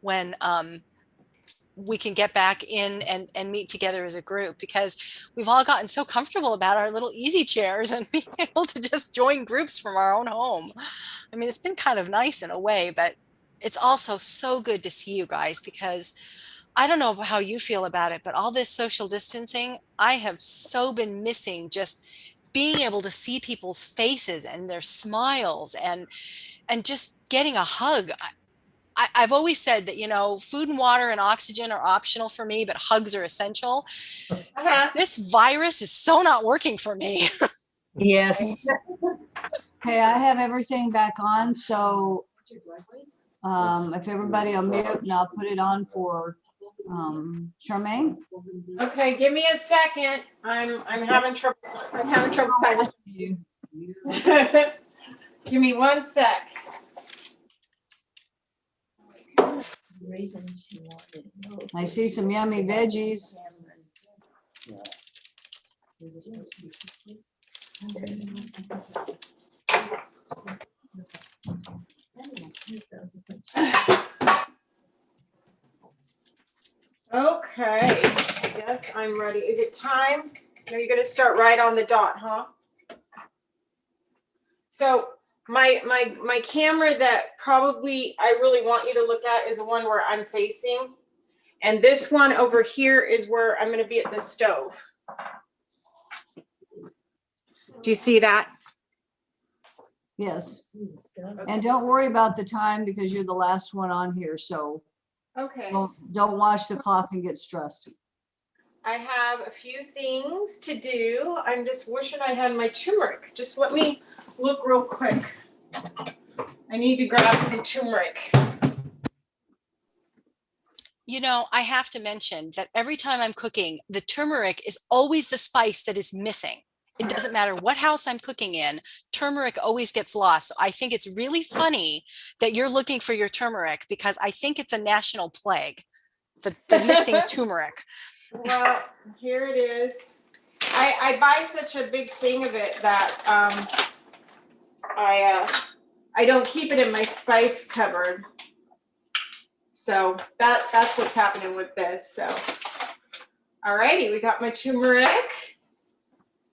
when we can get back in and meet together as a group, because we've all gotten so comfortable about our little easy chairs and being able to just join groups from our own home. I mean, it's been kind of nice in a way, but it's also so good to see you guys, because I don't know how you feel about it, but all this social distancing, I have so been missing just being able to see people's faces and their smiles and just getting a hug. I've always said that, food and water and oxygen are optional for me, but hugs are essential. Uh-huh. This virus is so not working for me. Yes. Okay, I have everything back on, so if everybody will mute, and I'll put it on for Charmaine. Okay, give me a second. I'm having trouble. I'm having trouble finding you. Give me one sec. I see some yummy veggies. Okay, I guess I'm ready. Is it time? Are you going to start right on the dot, huh? So my camera that probably I really want you to look at is the one where I'm facing. And this one over here is where I'm going to be at the stove. Do you see that? Yes. And don't worry about the time because you're the last one on here. So Okay. don't watch the clock and get stressed. I have a few things to do. I'm just wishing I had my turmeric. Just let me look real quick. I need to grab some turmeric. I have to mention that every time I'm cooking, the turmeric is always the spice that is missing. It doesn't matter what house I'm cooking in, turmeric always gets lost. So I think it's really funny that you're looking for your turmeric, because I think it's a national plague, the missing turmeric. Well, here it is. I buy such a big thing of it that I don't keep it in my spice cupboard. So that's what's happening with this. So, alrighty, we got my turmeric,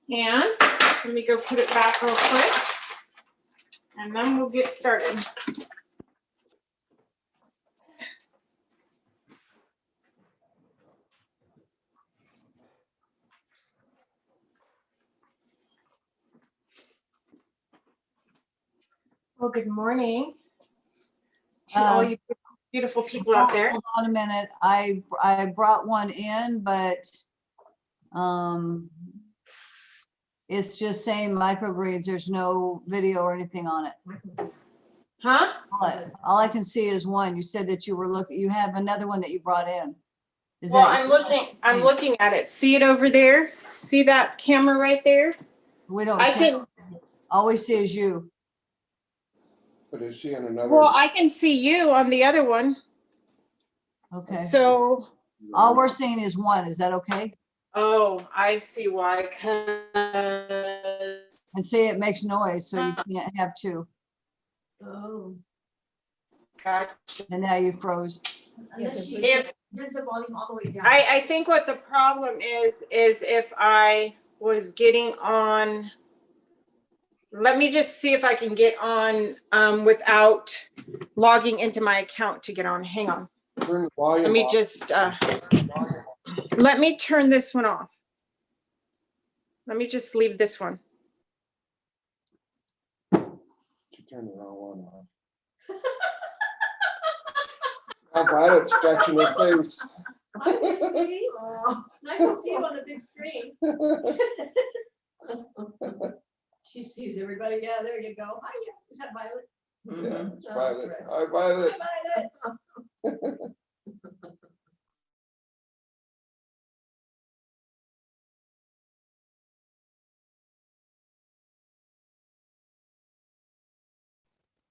and let me go put it back real quick, and then we'll get started. Well, good morning to all you beautiful people out there. Hold on a minute. I brought one in, but it's just saying microgreens. There's no video or anything on it. Huh? All I can see is one. You said that you were looking. You have another one that you brought in. Well, I'm looking at it. See it over there? See that camera right there? We don't see it. All we see is you. But is she in another? Well, I can see you on the other one. Okay. So all we're seeing is one. Is that okay? Oh, I see why. And see, it makes noise, so you can't have two. Oh, gotcha. And now you froze. If turns the volume all the way down. I think what the problem is if I was getting on. Let me just see if I can get on without logging into my account to get on. Hang on. Turn the volume Let me off. just let me turn this one off. Let me just leave this one. She turned the wrong one off. Now Violet's scratching her face. Nice to see you on the big screen. She sees everybody. Yeah, there you go. Hi, yeah. Is that Violet? Yeah, it's Violet. Hi, Violet. Hi, Violet.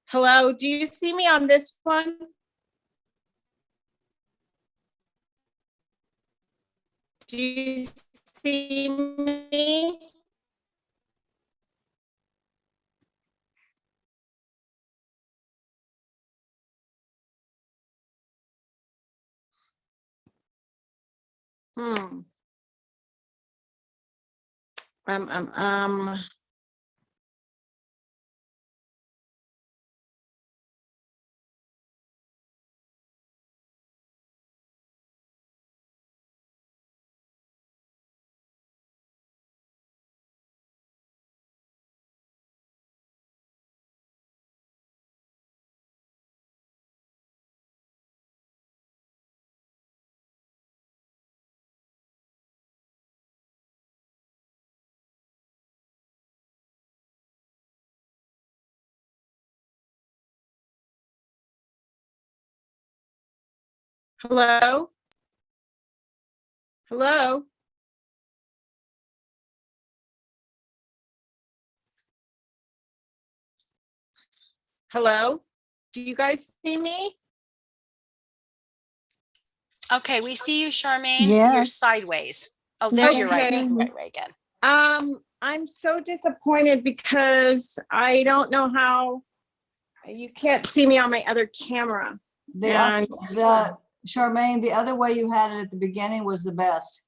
Hello, do you see me on this one? Do you see me? Hmm. Um, um, um. Hello? Hello? Hello? Do you guys see me? Okay, we see you, Charmaine. You're Yes. sideways. Oh, there you're right. Okay. Right way again. I'm so disappointed because I don't know how you can't see me on my other camera. And Charmaine, the other way you had it at the beginning was the best.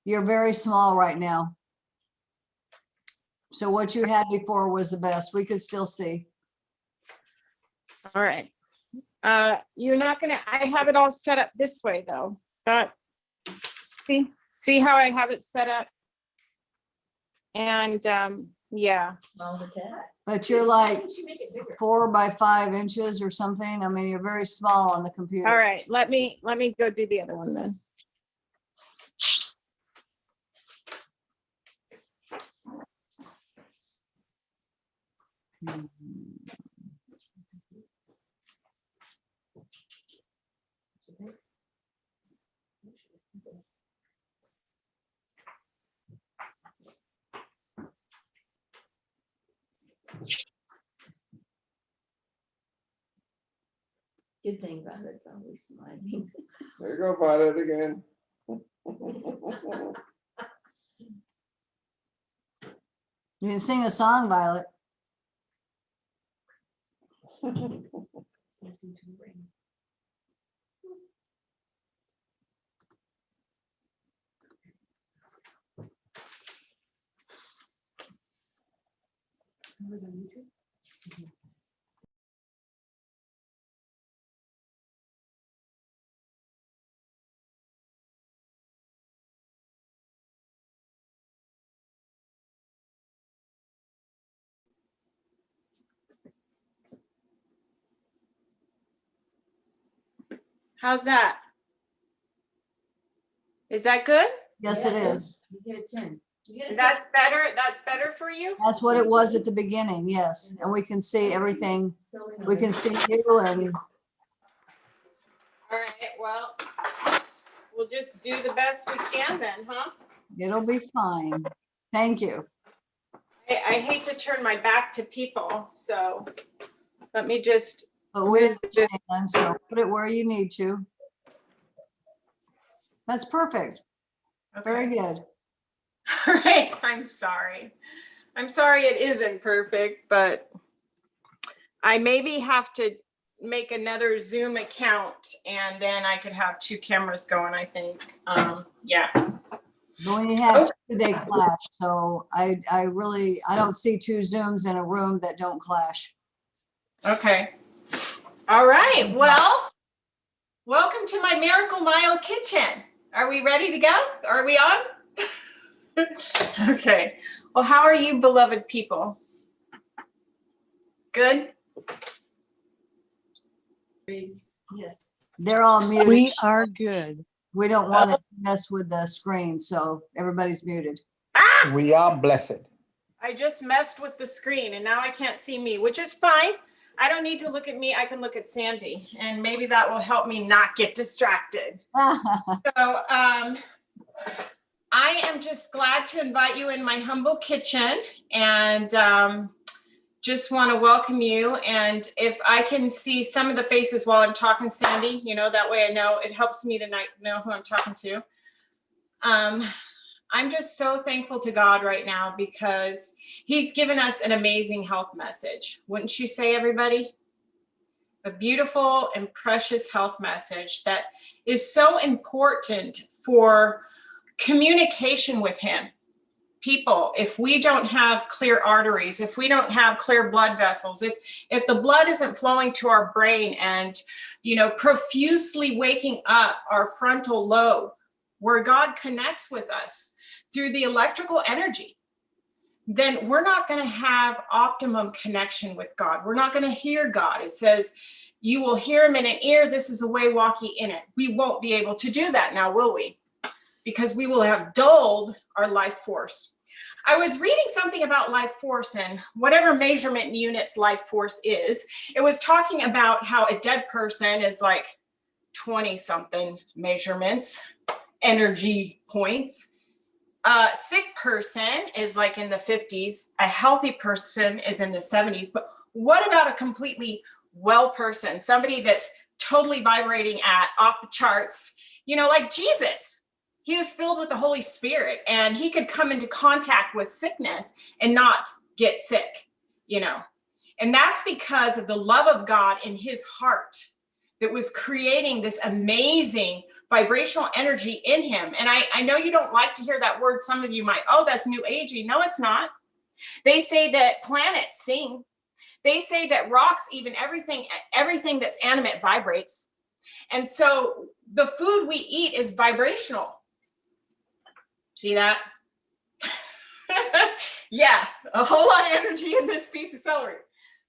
You're very small right now. So what you had before was the best. We could still see. all right. You're not gonna, I have it all set up this way though. See how I have it set up? And yeah. But you're like 4 by 5 inches or something. I mean, you're very small on the computer. All right, let me go do the other one then. Good thing Violet's always smiling. There you go, Violet again. You can sing a song, Violet. How's that? Is that good? Yes, it is. You get a 10. That's better. That's better for you? That's what it was at the beginning, yes. And we can see everything. We can see you and All right, well, we'll just do the best we can then, huh? it'll be fine. Thank you. I hate to turn my back to people, so let me just, But we understand, so put it where you need to. That's perfect. Very okay. good. All right, I'm sorry. I'm sorry it isn't perfect, but I maybe have to make another Zoom account and then I could have 2 cameras going, I think. Yeah. But when you have two, they clash. So I don't see 2 Zooms in a room that don't clash. Okay. All right. Well, welcome to my Miracle Mile kitchen. Are we ready to go? Are we on? Okay. Well, how are you, beloved people? Good? Yes. They're all muted. We are good. We don't want to mess with the screen, so everybody's muted. Ah! We are blessed. I just messed with the screen and now I can't see me, which is fine. I don't need to look at me. I can look at Sandy and maybe that will help me not get distracted. So I am just glad to invite you in my humble kitchen and just want to welcome you. And if I can see some of the faces while I'm talking, Sandy, you know, that way I know it helps me to know who I'm talking to. I'm just so thankful to God right now because he's given us an amazing health message. Wouldn't you say, everybody? A beautiful and precious health message that is so important for Communication with him. People, if we don't have clear arteries, if we don't have clear blood vessels, if the blood isn't flowing to our brain and, you know, profusely waking up our frontal lobe, where God connects with us through the electrical energy, then we're not going to have optimum connection with God. We're not going to hear God. It says, you will hear him in an ear. This is the way, walk ye in it. We won't be able to do that now, will we? Because we will have dulled our life force. I was reading something about life force and whatever measurement units life force is. It was talking about how a dead person is like 20 something measurements, energy points. A sick person is like in the 50s. A healthy person is in the 70s. But what about a completely well person? Somebody that's totally vibrating at off the charts, you know, like Jesus. He was filled with the Holy Spirit and he could come into contact with sickness and not get sick, you know. And that's because of the love of God in his heart that was creating this amazing vibrational energy in him. And I know you don't like to hear that word. Some of you might, oh, that's new agey. No, it's not. They say that planets sing. They say that rocks, even everything that's animate vibrates. And so the food we eat is vibrational. See that? Yeah, a whole lot of energy in this piece of celery.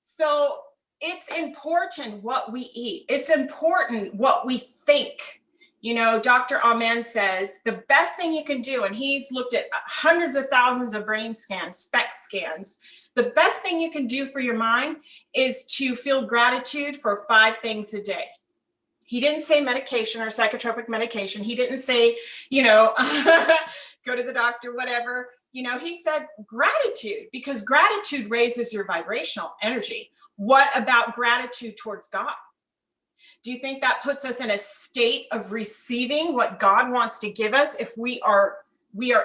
So it's important what we eat. It's important what we think. You know, Dr. Amen says the best thing you can do, and he's looked at hundreds of thousands of brain scans, SPECT scans. The best thing you can do for your mind is to feel gratitude for 5 things a day. He didn't say medication or psychotropic medication. He didn't say, you know, go to the doctor, whatever. You know, he said gratitude, because gratitude raises your vibrational energy. What about gratitude towards God? Do you think that puts us in a state of receiving what God wants to give us if we are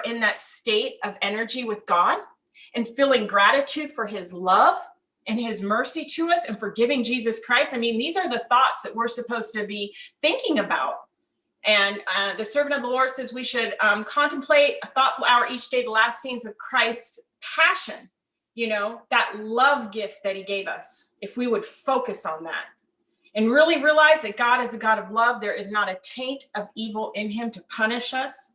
in that state of energy with God and feeling gratitude for his love and his mercy to us and for giving Jesus Christ? I mean, these are the thoughts that we're supposed to be thinking about. And the servant of the Lord says we should contemplate a thoughtful hour each day, the last scenes of Christ's passion, you know, that love gift that he gave us. If we would focus on that and really realize that God is a God of love, there is not a taint of evil in him to punish us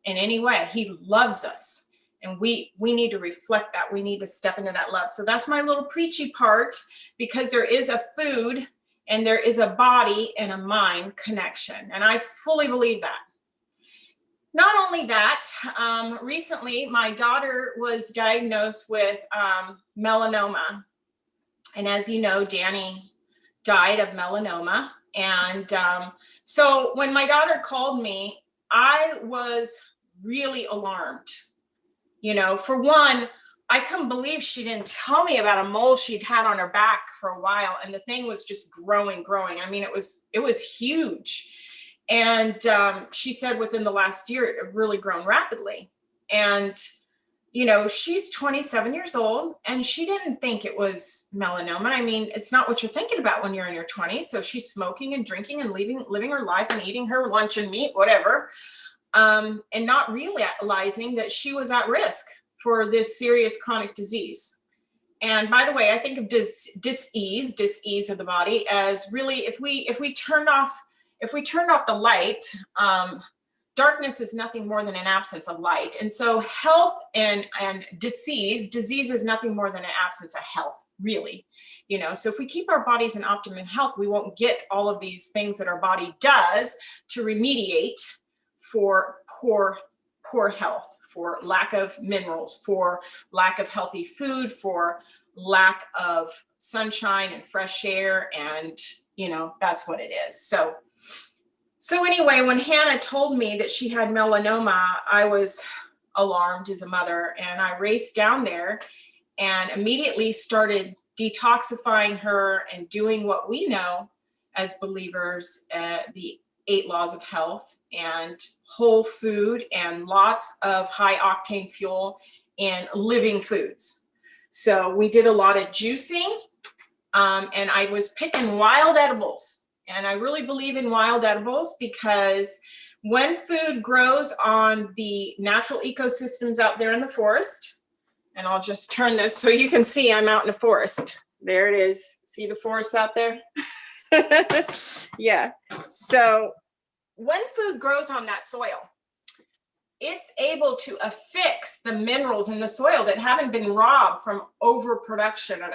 in any way. He loves us. And we need to reflect that. We need to step into that love. So that's my little preachy part, because there is a food and there is a body and a mind connection. And I fully believe that. Not only that, recently my daughter was diagnosed with melanoma. And as you know, Danny died of melanoma. And so when my daughter called me, I was really alarmed. You know, for one, I couldn't believe she didn't tell me about a mole she'd had on her back for a while. And the thing was just growing. I mean, it was huge. And she said within the last year, it had really grown rapidly. And, you know, she's 27 years old and she didn't think it was melanoma. I mean, it's not what you're thinking about when you're in your 20s. So she's smoking and drinking and living her life and eating her lunch and meat, whatever. And not realizing that she was at risk for this serious chronic disease. And by the way, I think of dis-ease of the body as really, if we turned off the light, darkness is nothing more than an absence of light. And so health and disease is nothing more than an absence of health, really. You know, so if we keep our bodies in optimum health, we won't get all of these things that our body does to remediate for poor health, for lack of minerals, for lack of healthy food, for lack of sunshine and fresh air. And, you know, that's what it is. So anyway, when Hannah told me that she had melanoma, I was alarmed as a mother, and I raced down there and immediately started detoxifying her and doing what we know as believers, the 8 laws of health, and whole food and lots of high octane fuel and living foods. So we did a lot of juicing, and I was picking wild edibles. And I really believe in wild edibles because When food grows on the natural ecosystems out there in the forest, and I'll just turn this so you can see I'm out in the forest. There it is. See the forest out there? Yeah. So when food grows on that soil, it's able to affix the minerals in the soil that haven't been robbed from overproduction of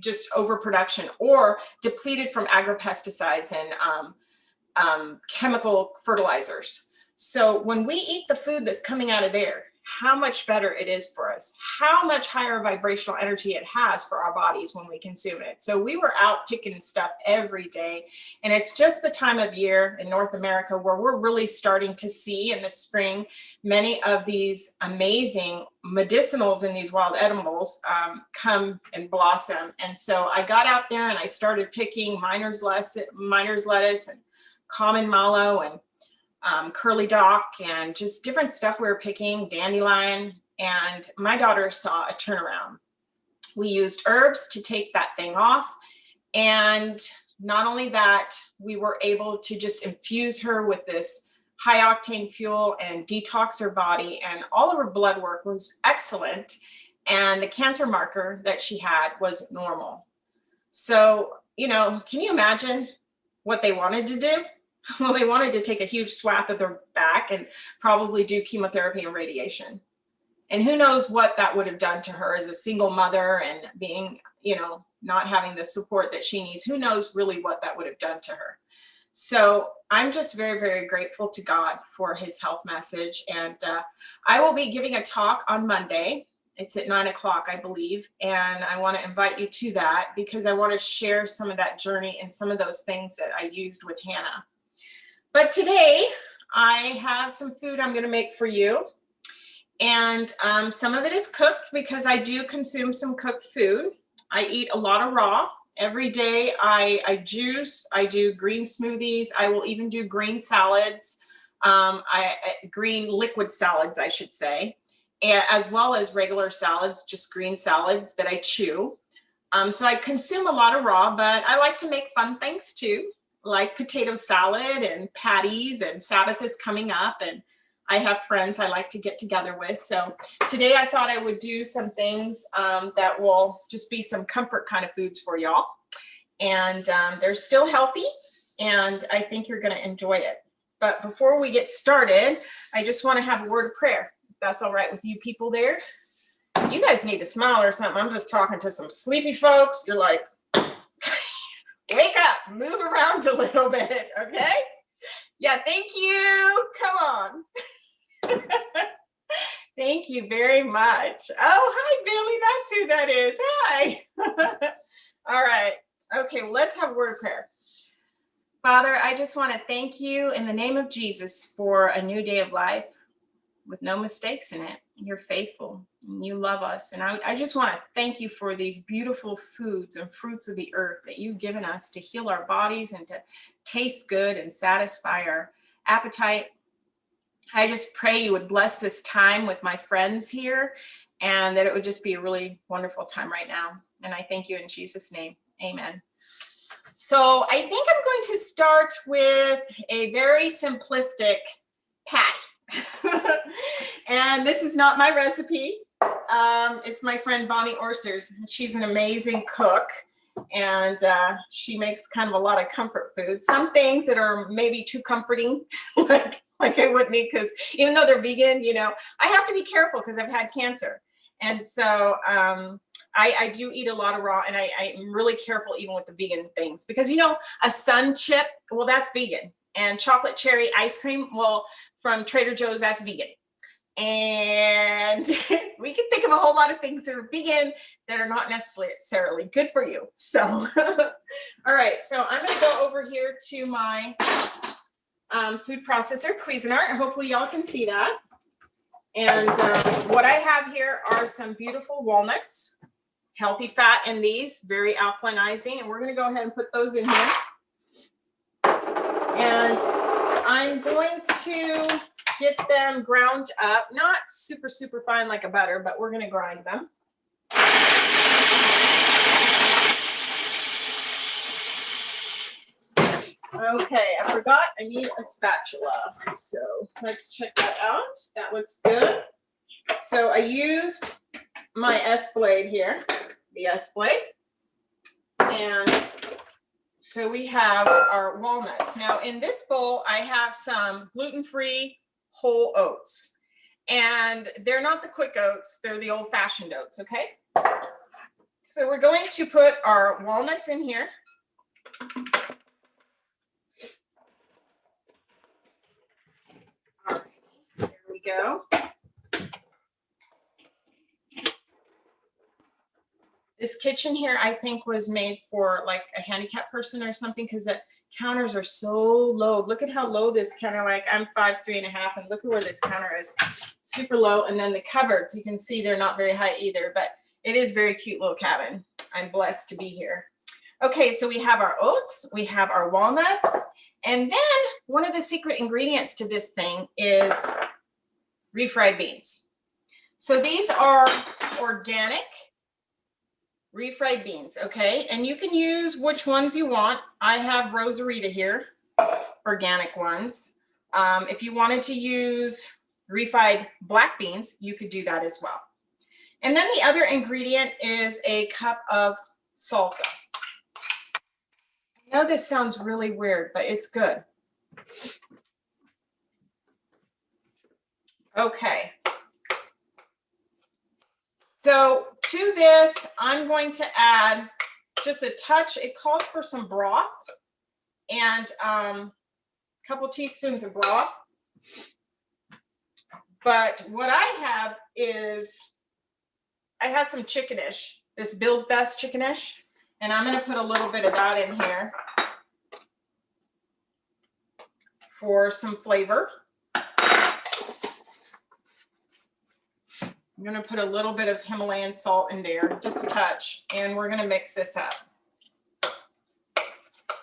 just overproduction or depleted from agropesticides and chemical fertilizers. So when we eat the food that's coming out of there, how much better it is for us, how much higher vibrational energy it has for our bodies when we consume it. So we were out picking stuff every day. And it's just the time of year in North America where we're really starting to see in the spring many of these amazing medicinals in these wild edibles come and blossom. And so I got out there and I started picking miner's lettuce and common mallow and curly dock and just different stuff we were picking, dandelion, and my daughter saw a turnaround. We used herbs to take that thing off, and not only that, we were able to just infuse her with this high octane fuel and detox her body, and all of her blood work was excellent, and the cancer marker that she had was normal. So, can you imagine what they wanted to do? Well, they wanted to take a huge swath of their back and probably do chemotherapy and radiation. And who knows what that would have done to her as a single mother and being, not having the support that she needs. Who knows really what that would have done to her. So I'm just very, very grateful to God for his health message. And I will be giving a talk on Monday. It's at 9 o'clock, I believe. And I want to invite you to that because I want to share some of that journey and some of those things that I used with Hannah. But today I have some food I'm going to make for you. And some of it is cooked because I do consume some cooked food. I eat a lot of raw. Every day I juice, I do green smoothies. I will even do green salads, green liquid salads, I should say, as well as regular salads, just green salads that I chew. So I consume a lot of raw, but I like to make fun things too, like potato salad and patties, and Sabbath is coming up and I have friends I like to get together with. So today I thought I would do some things that will just be some comfort kind of foods for y'all. And they're still healthy and I think you're going to enjoy it. But before we get started, I just want to have a word of prayer. If that's all right with you people there. You guys need to smile or something. I'm just talking to some sleepy folks. You're like, wake up, move around a little bit, okay? Yeah, thank you. Come on. Thank you very much. Oh, hi, Billy. That's who that is. Hi. All right. Okay, well, let's have a word of prayer. Father, I just want to thank you in the name of Jesus for a new day of life with no mistakes in it. You're faithful and you love us. And I just want to thank you for these beautiful foods and fruits of the earth that you've given us to heal our bodies and to taste good and satisfy our appetite. I just pray you would bless this time with my friends here and that it would just be a really wonderful time right now. And I thank you in Jesus' name. Amen. So I think I'm going to start with a very simplistic patty. And this is not my recipe. It's my friend Bonnie Orser's. She's an amazing cook. And she makes kind of a lot of comfort food. Some things that are maybe too comforting, like I wouldn't eat, because even though they're vegan, I have to be careful because I've had cancer. And so I do eat a lot of raw, and I'm really careful even with the vegan things because, a sun chip, well, that's vegan. And chocolate cherry ice cream, well, from Trader Joe's, that's vegan. And we can think of a whole lot of things that are vegan that are not necessarily good for you. So, all right. So I'm going to go over here to my food processor, Cuisinart. Hopefully y'all can see that. And what I have here are some beautiful walnuts, healthy fat in these, very alkalinizing. And we're going to go ahead and put those in here. And I'm going to get them ground up, not super, super fine like a butter, but we're going to grind them. Okay, I forgot I need a spatula. So let's check that out. That looks good. So I used my S blade here, the S blade. And so we have our walnuts. Now in this bowl, I have some gluten-free whole oats. And they're not the quick oats, they're the old-fashioned oats, okay? So we're going to put our walnuts in here. All right, there we go. This kitchen here, I think, was made for like a handicapped person or something, because the counters are so low. Look at how low this counter, like I'm 5'3.5", and look at where this counter is, super low. And then the cupboards, you can see they're not very high either, but it is very cute little cabin. I'm blessed to be here. Okay, so we have our oats, we have our walnuts, and then one of the secret ingredients to this thing is refried beans. So these are organic refried beans, okay? And you can use which ones you want. I have Rosarita here, organic ones. If you wanted to use refried black beans, you could do that as well. And then the other ingredient is a cup of salsa. I know this sounds really weird, but it's good. Okay. So to this, I'm going to add just a touch. It calls for some broth and a couple teaspoons of broth. But what I have is, I have some chickenish, this Bill's Best chickenish, and I'm going to put a little bit of that in here for some flavor. I'm going to put a little bit of Himalayan salt in there, just a touch, and we're going to mix this up.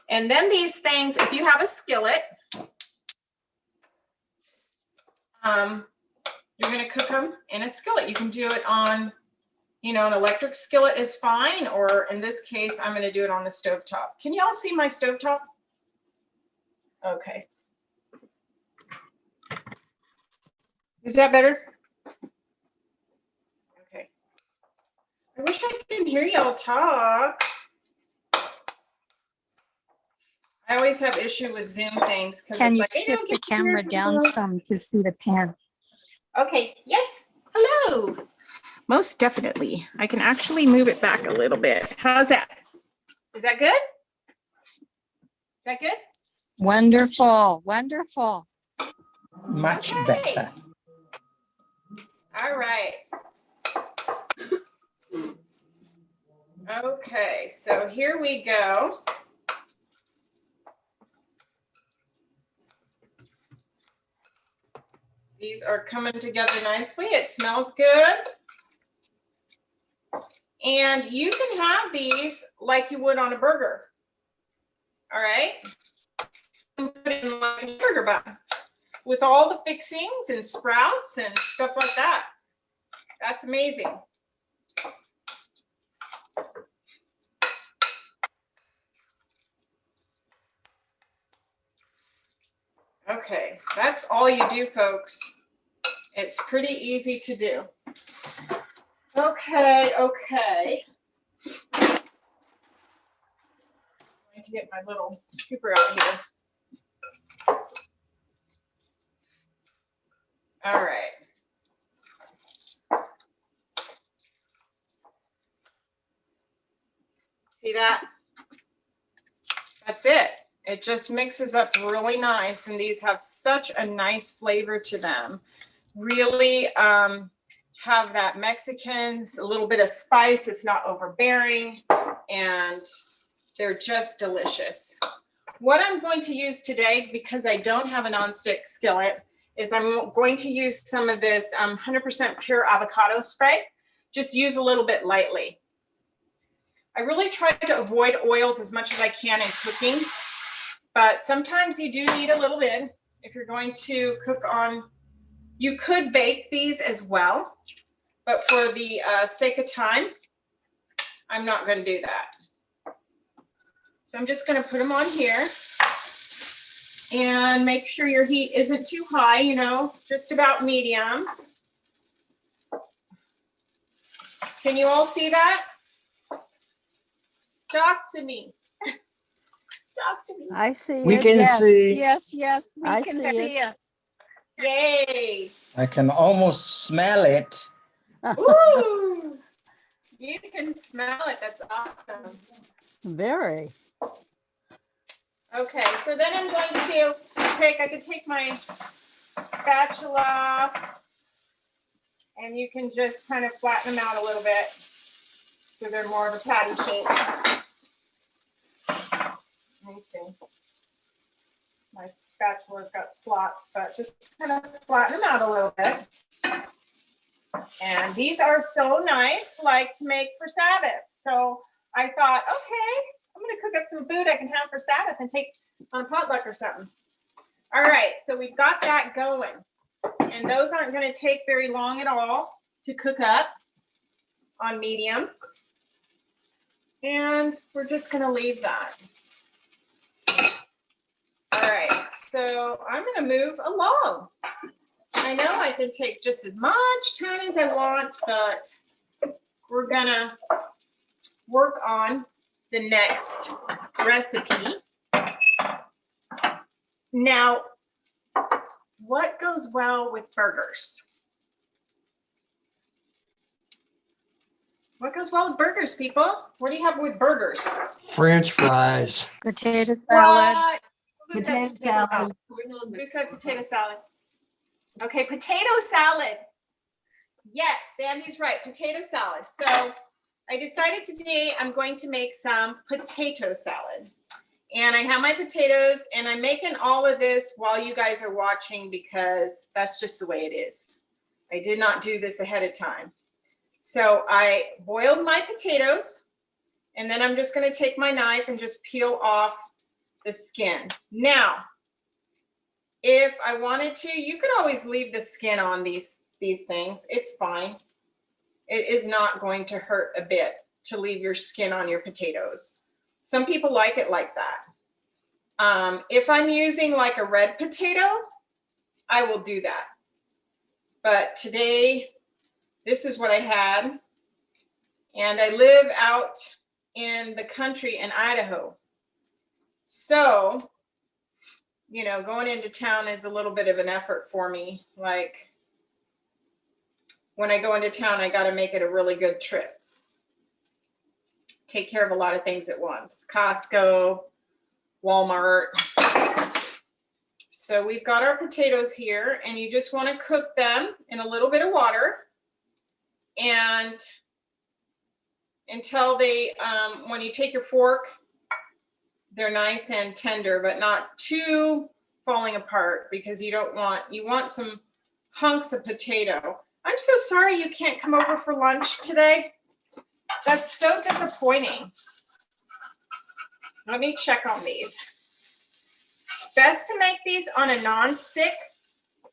And then these things, if you have a skillet, you're going to cook them in a skillet. You can do it on, you know, an electric skillet is fine, or in this case, I'm going to do it on the stovetop. Can y'all see my stovetop? Okay. Is that better? I wish I could hear y'all talk. I always have issue with Zoom things. Can you tip the camera down some to see the pan? Okay, yes, hello. Most definitely. I can actually move it back a little bit. How's that? Is that good? Is that good? Wonderful, wonderful. Much Okay. better. All right. Okay, so here we go. These are coming together nicely. It smells good. And you can have these like you would on a burger. All right. You can put it in like a burger bun with all the fixings and sprouts and stuff like that. That's amazing. Okay, that's all you do, folks. It's pretty easy to do. Okay. I'm going to get my little scooper out here. All right. See that? That's it. It just mixes up really nice, and these have such a nice flavor to them. Really have that Mexican, a little bit of spice. It's not overbearing, and they're just delicious. What I'm going to use today, because I don't have a nonstick skillet, is I'm going to use some of this 100% pure avocado spray. Just use a little bit lightly. I really try to avoid oils as much as I can in cooking, but sometimes you do need a little bit if you're going to cook on. You could bake these as well, but for the sake of time, I'm not going to do that. So I'm just going to put them on here. And make sure your heat isn't too high, you know, just about medium. Can you all see that? Talk to me. Talk to me. I see We it. can Yes, see. yes, yes, we I can see it. see it. Yay. I can almost smell it. Woo! You can smell it. That's awesome. Very. Okay, so then I'm going to I can take my spatula and you can just kind of flatten them out a little bit so they're more of a patty shape. Let me see. My spatula's got slots, but just kind of flatten them out a little bit. And these are so nice, like to make for Sabbath. So I thought, okay, I'm gonna cook up some food I can have for Sabbath and take on a potluck or something. All right, so we've got that going. And those aren't gonna take very long at all to cook up on medium. And we're just gonna leave that. All right, so I'm gonna move along. I know I can take just as much time as I want, but we're gonna work on the next recipe. Now, what goes well with burgers? What goes well with burgers, people? What do you have with burgers? French fries. Potato salad. What? Who said Potato salad. Who said potato salad? Okay, potato salad. Yes, Sandy's right, potato salad. So I decided today I'm going to make some potato salad. And I have my potatoes and I'm making all of this while you guys are watching because that's just the way it is. I did not do this ahead of time. So I boiled my potatoes and then I'm just going to take my knife and just peel off the skin. Now, if I wanted to, you could always leave the skin on these things. It's fine. It is not going to hurt a bit to leave your skin on your potatoes. Some people like it like that. If I'm using like a red potato, I will do that. But today, this is what I had. And I live out in the country in Idaho. So, you know, going into town is a little bit of an effort for me. Like when I go into town, I got to make it a really good trip. Take care of a lot of things at once. Costco, Walmart. So we've got our potatoes here and you just want to cook them in a little bit of water and until they, when you take your fork, they're nice and tender, but not too falling apart because you want some hunks of potato. I'm so sorry you can't come over for lunch today. That's so disappointing. Let me check on these. Best to make these on a non-stick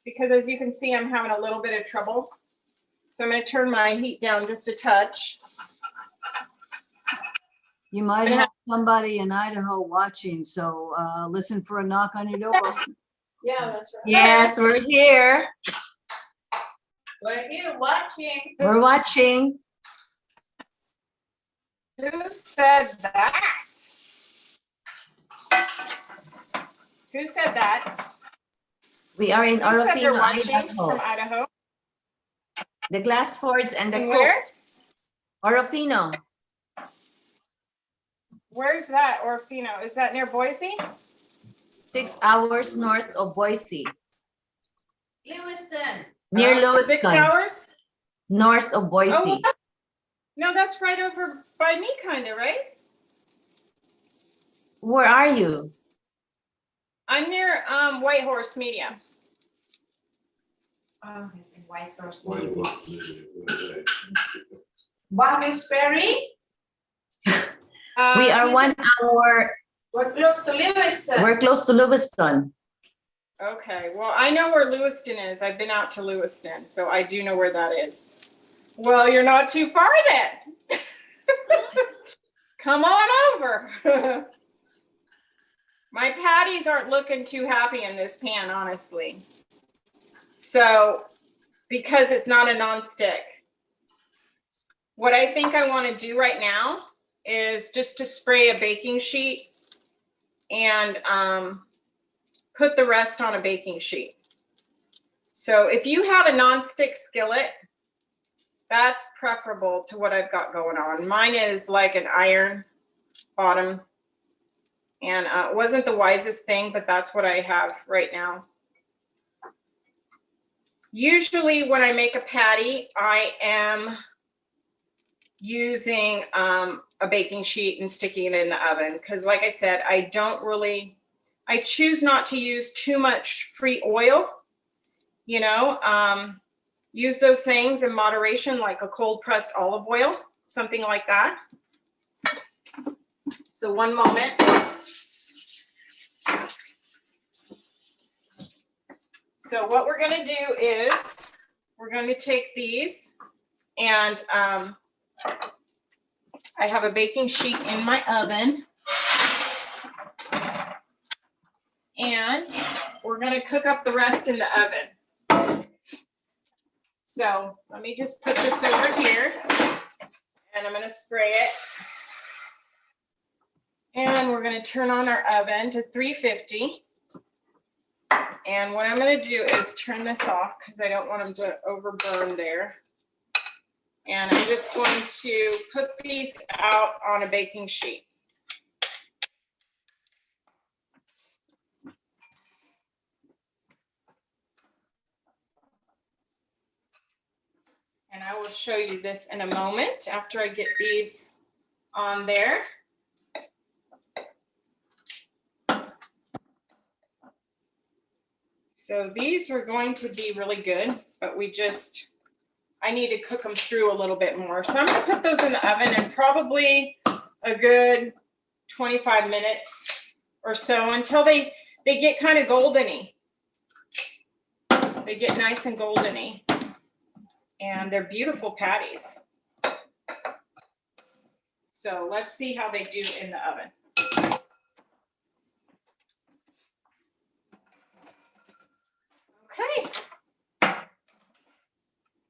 because as you can see, I'm having a little bit of trouble. So I'm going to turn my heat down just a touch. You might have somebody in Idaho watching, so listen for a knock on your door. Yeah, that's right. Yes, we're here. We're here watching. We're watching. Who said that? Who said that? We are in Who said they're Orofino, watching from Idaho. Idaho? The Glassfords and the And where? Cooks. Orofino. Where's that, Orofino? Is that near Boise? 6 hours north of Boise. Lewiston. Near 6 Lewiston. hours? North of Boise. Oh, what? No, that's right over by me, kind of, right? Where are you? I'm near Whitehorse Media. Oh, he's in White Source. Wait, Miss Perry. We are He's 1 hour. We're close to Lewiston. We're close to Lewiston. Okay, well, I know where Lewiston is. I've been out to Lewiston, so I do know where that is. Well, you're not too far then. Come on over. My patties aren't looking too happy in this pan, honestly. So, because it's not a nonstick. What I think I want to do right now is just to spray a baking sheet and put the rest on a baking sheet. So if you have a nonstick skillet, that's preferable to what I've got going on. Mine is like an iron bottom, and it wasn't the wisest thing, but that's what I have right now. Usually when I make a patty, I am using a baking sheet and sticking it in the oven because, like I said, I choose not to use too much free oil. You know, use those things in moderation, like a cold pressed olive oil, something like that. So one moment. So what we're going to do is we're going to take these, and I have a baking sheet in my oven, and we're going to cook up the rest in the oven. So let me just put this over here, and I'm going to spray it. And we're going to turn on our oven to 350. And what I'm going to do is turn this off because I don't want them to overburn there. And I'm just going to put these out on a baking sheet. And I will show you this in a moment after I get these on there. So these are going to be really good, but I need to cook them through a little bit more. So I'm going to put those in the oven in probably a good 25 minutes or so until they get kind of goldeny. They get nice and goldeny. And they're beautiful patties. So let's see how they do in the oven. Okay.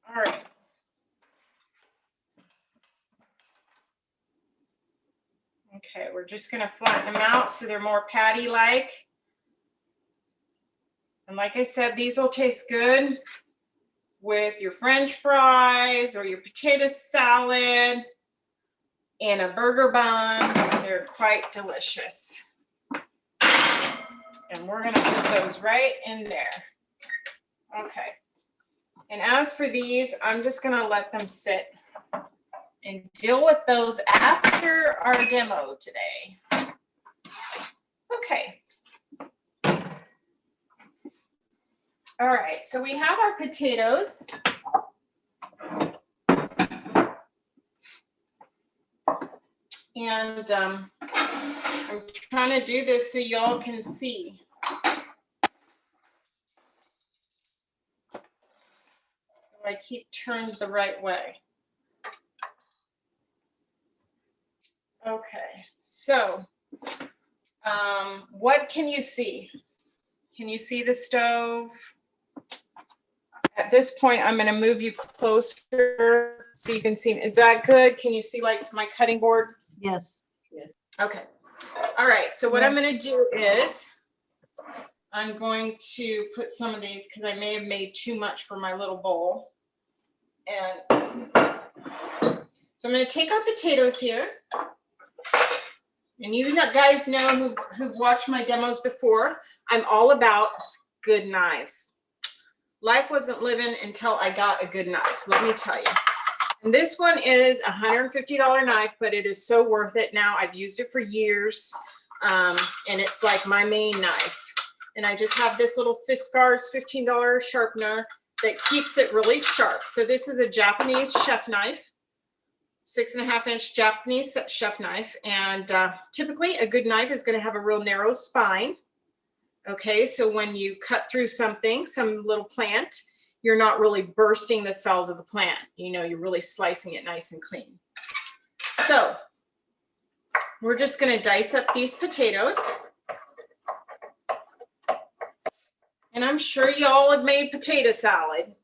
All right. Okay, we're just going to flatten them out so they're more patty-like. And like I said, these will taste good with your French fries or your potato salad and a burger bun. They're quite delicious. And we're going to put those right in there. Okay. And as for these, I'm just going to let them sit and deal with those after our demo today. Okay. All right, so we have our potatoes. And I'm trying to do this so y'all can see. So I keep turned the right way. Okay, so what can you see? Can you see the stove? At this point, I'm going to move you closer so you can see. Is that good? Can you see like my cutting board? Yes. Okay. All right. So what I'm going to do is I'm going to put some of these because I may have made too much for my little bowl. And so I'm going to take our potatoes here. And you guys know who've watched my demos before, I'm all about good knives. Life wasn't living until I got a good knife, let me tell you. And this one is a $150 knife, but it is so worth it now. I've used it for years, and it's like my main knife. And I just have this little Fiskars $15 sharpener that keeps it really sharp. So this is a Japanese chef knife, 6.5-inch Japanese chef knife. And typically a good knife is going to have a real narrow spine. Okay, so when you cut through something, some little plant, you're not really bursting the cells of the plant. You know, you're really slicing it nice and clean. So we're just going to dice up these potatoes. And I'm sure y'all have made potato salad.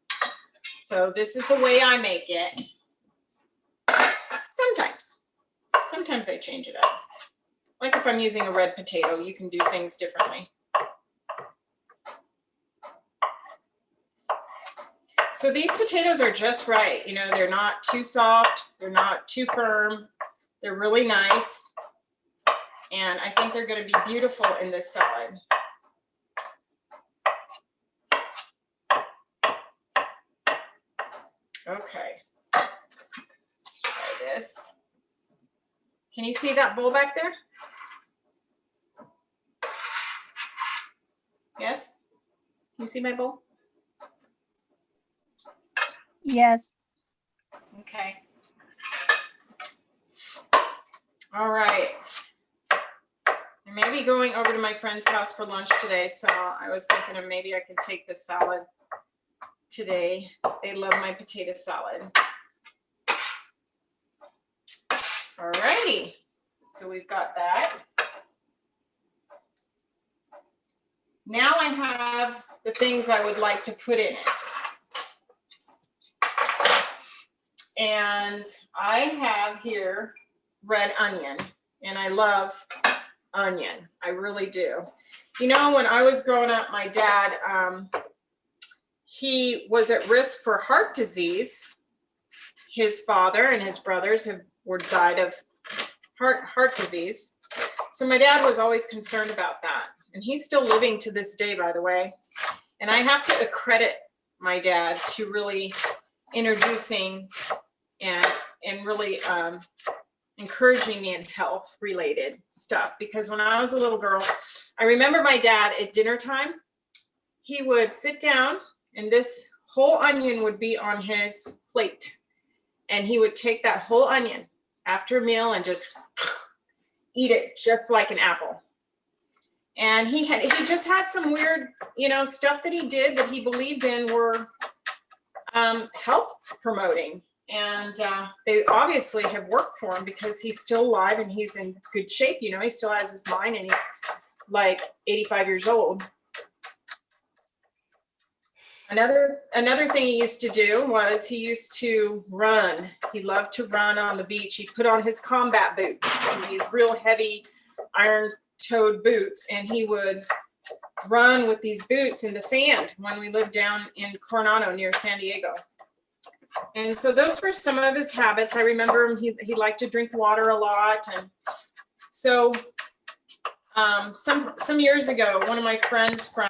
So this is the way I make it. Sometimes I change it up. Like if I'm using a red potato, you can do things differently. So these potatoes are just right. You know, they're not too soft. They're not too firm. They're really nice. And I think they're going to be beautiful in this salad. Okay. Let's try this. Can you see that bowl back there? Yes? Can you see my bowl? Yes. Okay. All right. I may be going over to my friend's house for lunch today, so I was thinking of maybe I could take this salad today. They love my potato salad. All righty. So we've got that. Now I have the things I would like to put in it. And I have here red onion, and I love onion. I really do. You know, when I was growing up, my dad, he was at risk for heart disease. His father and his brothers died of heart disease. So my dad was always concerned about that. And he's still living to this day, by the way. And I have to accredit my dad to really introducing and really encouraging me in health related stuff. Because when I was a little girl, I remember my dad at dinner time, he would sit down and this whole onion would be on his plate. And he would take that whole onion after a meal and just eat it just like an apple. And he just had some weird, you know, stuff that he did that he believed in were health promoting. And they obviously have worked for him because he's still alive and he's in good shape. You know, he still has his mind and he's like 85 years old. Another thing he used to do was he used to run. He loved to run on the beach. He put on his combat boots, these real heavy iron-toed boots, and he would run with these boots in the sand when we lived down in Coronado near San Diego. And so those were some of his habits. I remember he liked to drink water a lot. And so some years ago, one of my friends from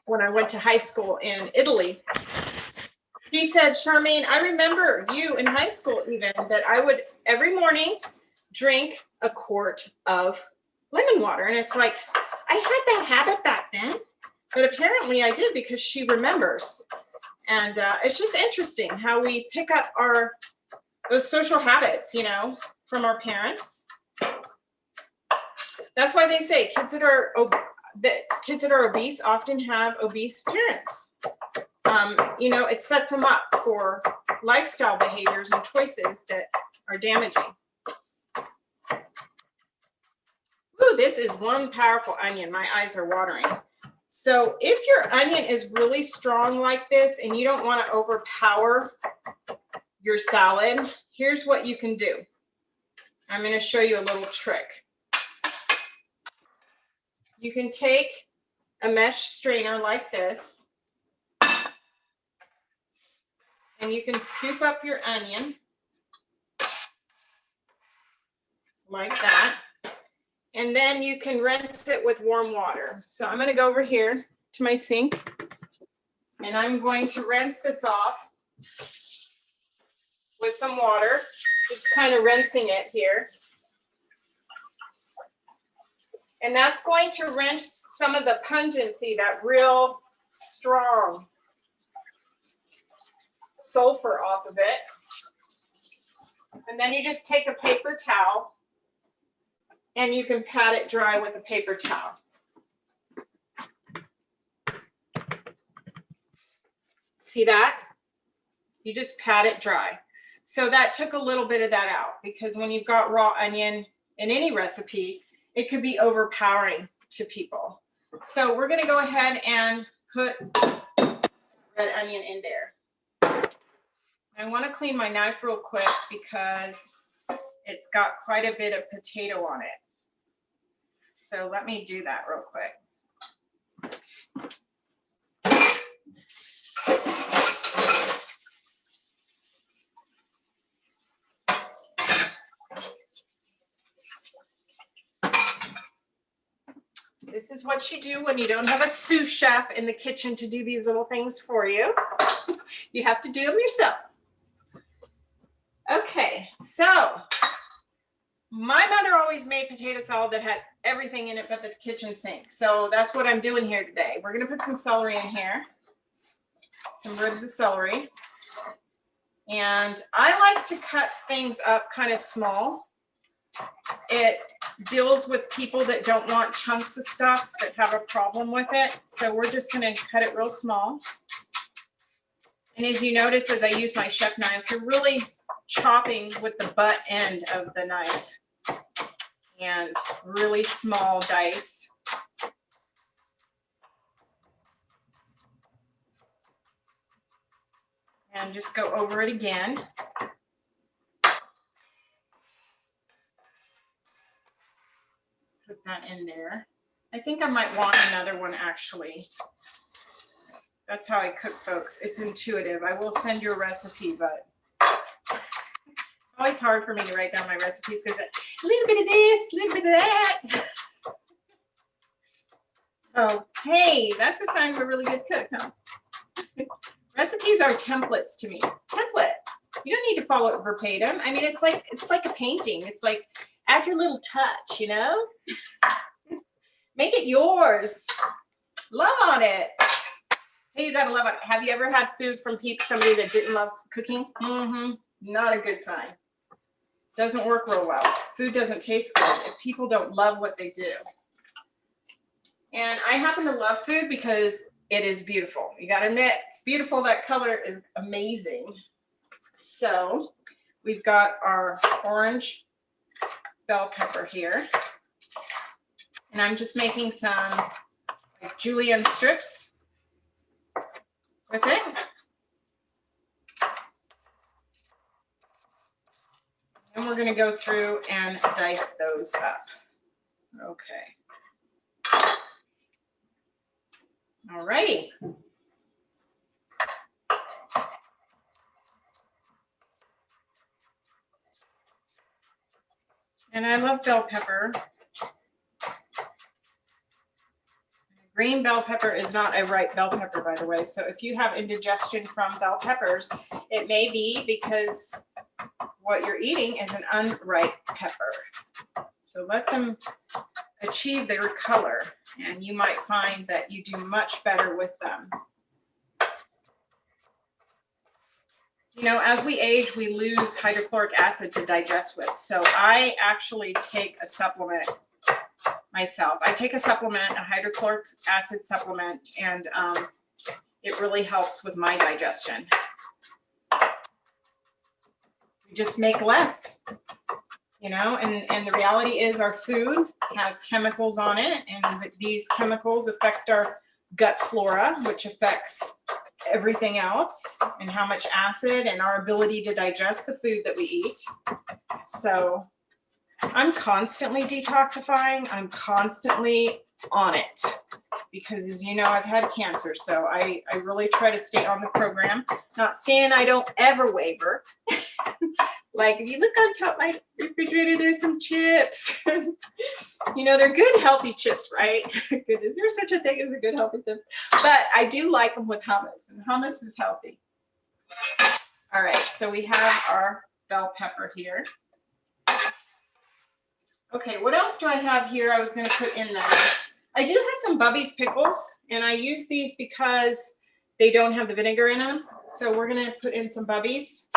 when I went to high school in Italy, she said, Charmaine, I remember you in high school even, that I would every morning drink a quart of lemon water. And it's like, I had that habit back then, but apparently I did because she remembers. And it's just interesting how we pick up those social habits, you know, from our parents. That's why they say kids that are obese often have obese parents. You know, it sets them up for lifestyle behaviors and choices that are damaging. Ooh, this is one powerful onion. My eyes are watering. So if your onion is really strong like this and you don't want to overpower your salad, here's what you can do. I'm going to show you a little trick. You can take a mesh strainer like this, and you can scoop up your onion like that. And then you can rinse it with warm water. So I'm going to go over here to my sink, and I'm going to rinse this off with some water, just kind of rinsing it here. And that's going to rinse some of the pungency, that real strong sulfur off of it. And then you just take a paper towel and you can pat it dry with a paper towel. See that? You just pat it dry. So that took a little bit of that out, because when you've got raw onion in any recipe, it could be overpowering to people. So we're gonna go ahead and put red onion in there. I want to clean my knife real quick because it's got quite a bit of potato on it. So let me do that real quick. This is what you do when you don't have a sous chef in the kitchen to do these little things for you. You have to do them yourself. Okay, so my mother always made potato salad that had everything in it but the kitchen sink. So that's what I'm doing here today. We're gonna put some celery in here, some ribs of celery. And I like to cut things up kind of small. It deals with people that don't want chunks of stuff, that have a problem with it. So we're just gonna cut it real small. And as you notice, as I use my chef knife, you're really chopping with the butt end of the knife and really small dice. And just go over it again. Put that in there. I think I might want another one actually. That's how I cook, folks. It's intuitive. I will send you a recipe, but it's always hard for me to write down my recipes because a little bit of this, a little bit of that. So, hey, that's a sign of a really good cook, huh? Recipes are templates to me. Template. You don't need to follow it verbatim. I mean, it's like a painting. It's like add your little touch, you know? Make it yours. Love on it. Hey, you gotta love it. Have you ever had food from somebody that didn't love cooking? Not a good sign. Doesn't work real well. Food doesn't taste good if people don't love what they do. And I happen to love food because it is beautiful. You gotta admit, it's beautiful. That color is amazing. So we've got our orange bell pepper here. And I'm just making some like julienne strips with it. And we're gonna go through and dice those up. Okay. All righty. And I love bell pepper. Green bell pepper is not a ripe bell pepper, by the way. So if you have indigestion from bell peppers, it may be because what you're eating is an unripe pepper. So let them achieve their color, and you might find that you do much better with them. You know, as we age, we lose hydrochloric acid to digest with. So I actually take a supplement myself. I take a supplement, a hydrochloric acid supplement, and it really helps with my digestion. We just make less, you know, and the reality is our food has chemicals on it, and these chemicals affect our gut flora, which affects everything else, and how much acid and our ability to digest the food that we eat. So I'm constantly detoxifying. I'm constantly on it because, as you know, I've had cancer. So I really try to stay on the program. Not saying I don't ever waver. Like if you look on top of my refrigerator, there's some chips. You know, they're good, healthy chips, right? Good. Is there such a thing as a good, healthy chip? But I do like them with hummus, and hummus is healthy. All right, so we have our bell pepper here. Okay, what else do I have here I was going to put in there? I do have some Bubby's pickles, and I use these because they don't have the vinegar in them. So we're going to put in some Bubby's.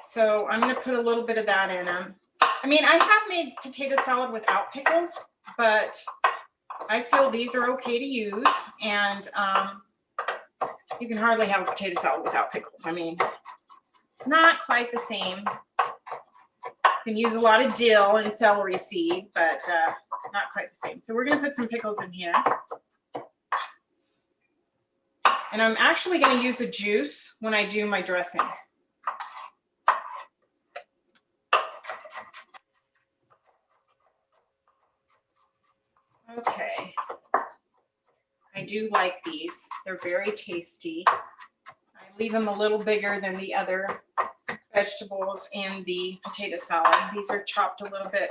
So I'm going to put a little bit of that in them. I mean, I have made potato salad without pickles, but I feel these are okay to use. And you can hardly have a potato salad without pickles. I mean, it's not quite the same. can use a lot of dill and celery seed, but not quite the same. So we're gonna put some pickles in here. And I'm actually gonna use the juice when I do my dressing. Okay. I do like these. They're very tasty. I leave them a little bigger than the other vegetables in the potato salad. These are chopped a little bit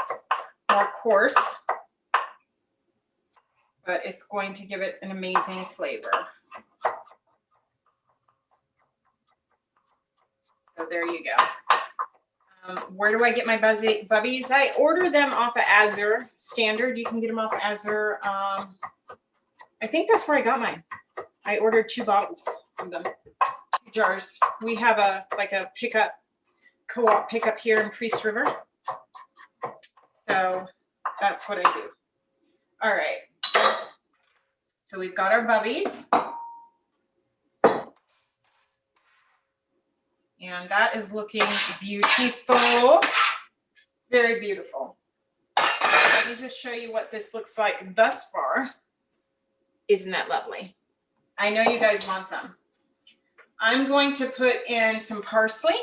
more coarse, but it's going to give it an amazing flavor. So there you go. Where do I get my bubbies? I order them off of Azure Standard. You can get them off of Azure. I think that's where I got mine. I ordered 2 bottles of them, 2 jars. We have a pickup, co-op pickup here in Priest River. So that's what I do. All right. So we've got our bubbies. And that is looking beautiful. Very beautiful. Let me just show you what this looks like thus far. Isn't that lovely? I know you guys want some. I'm going to put in some parsley.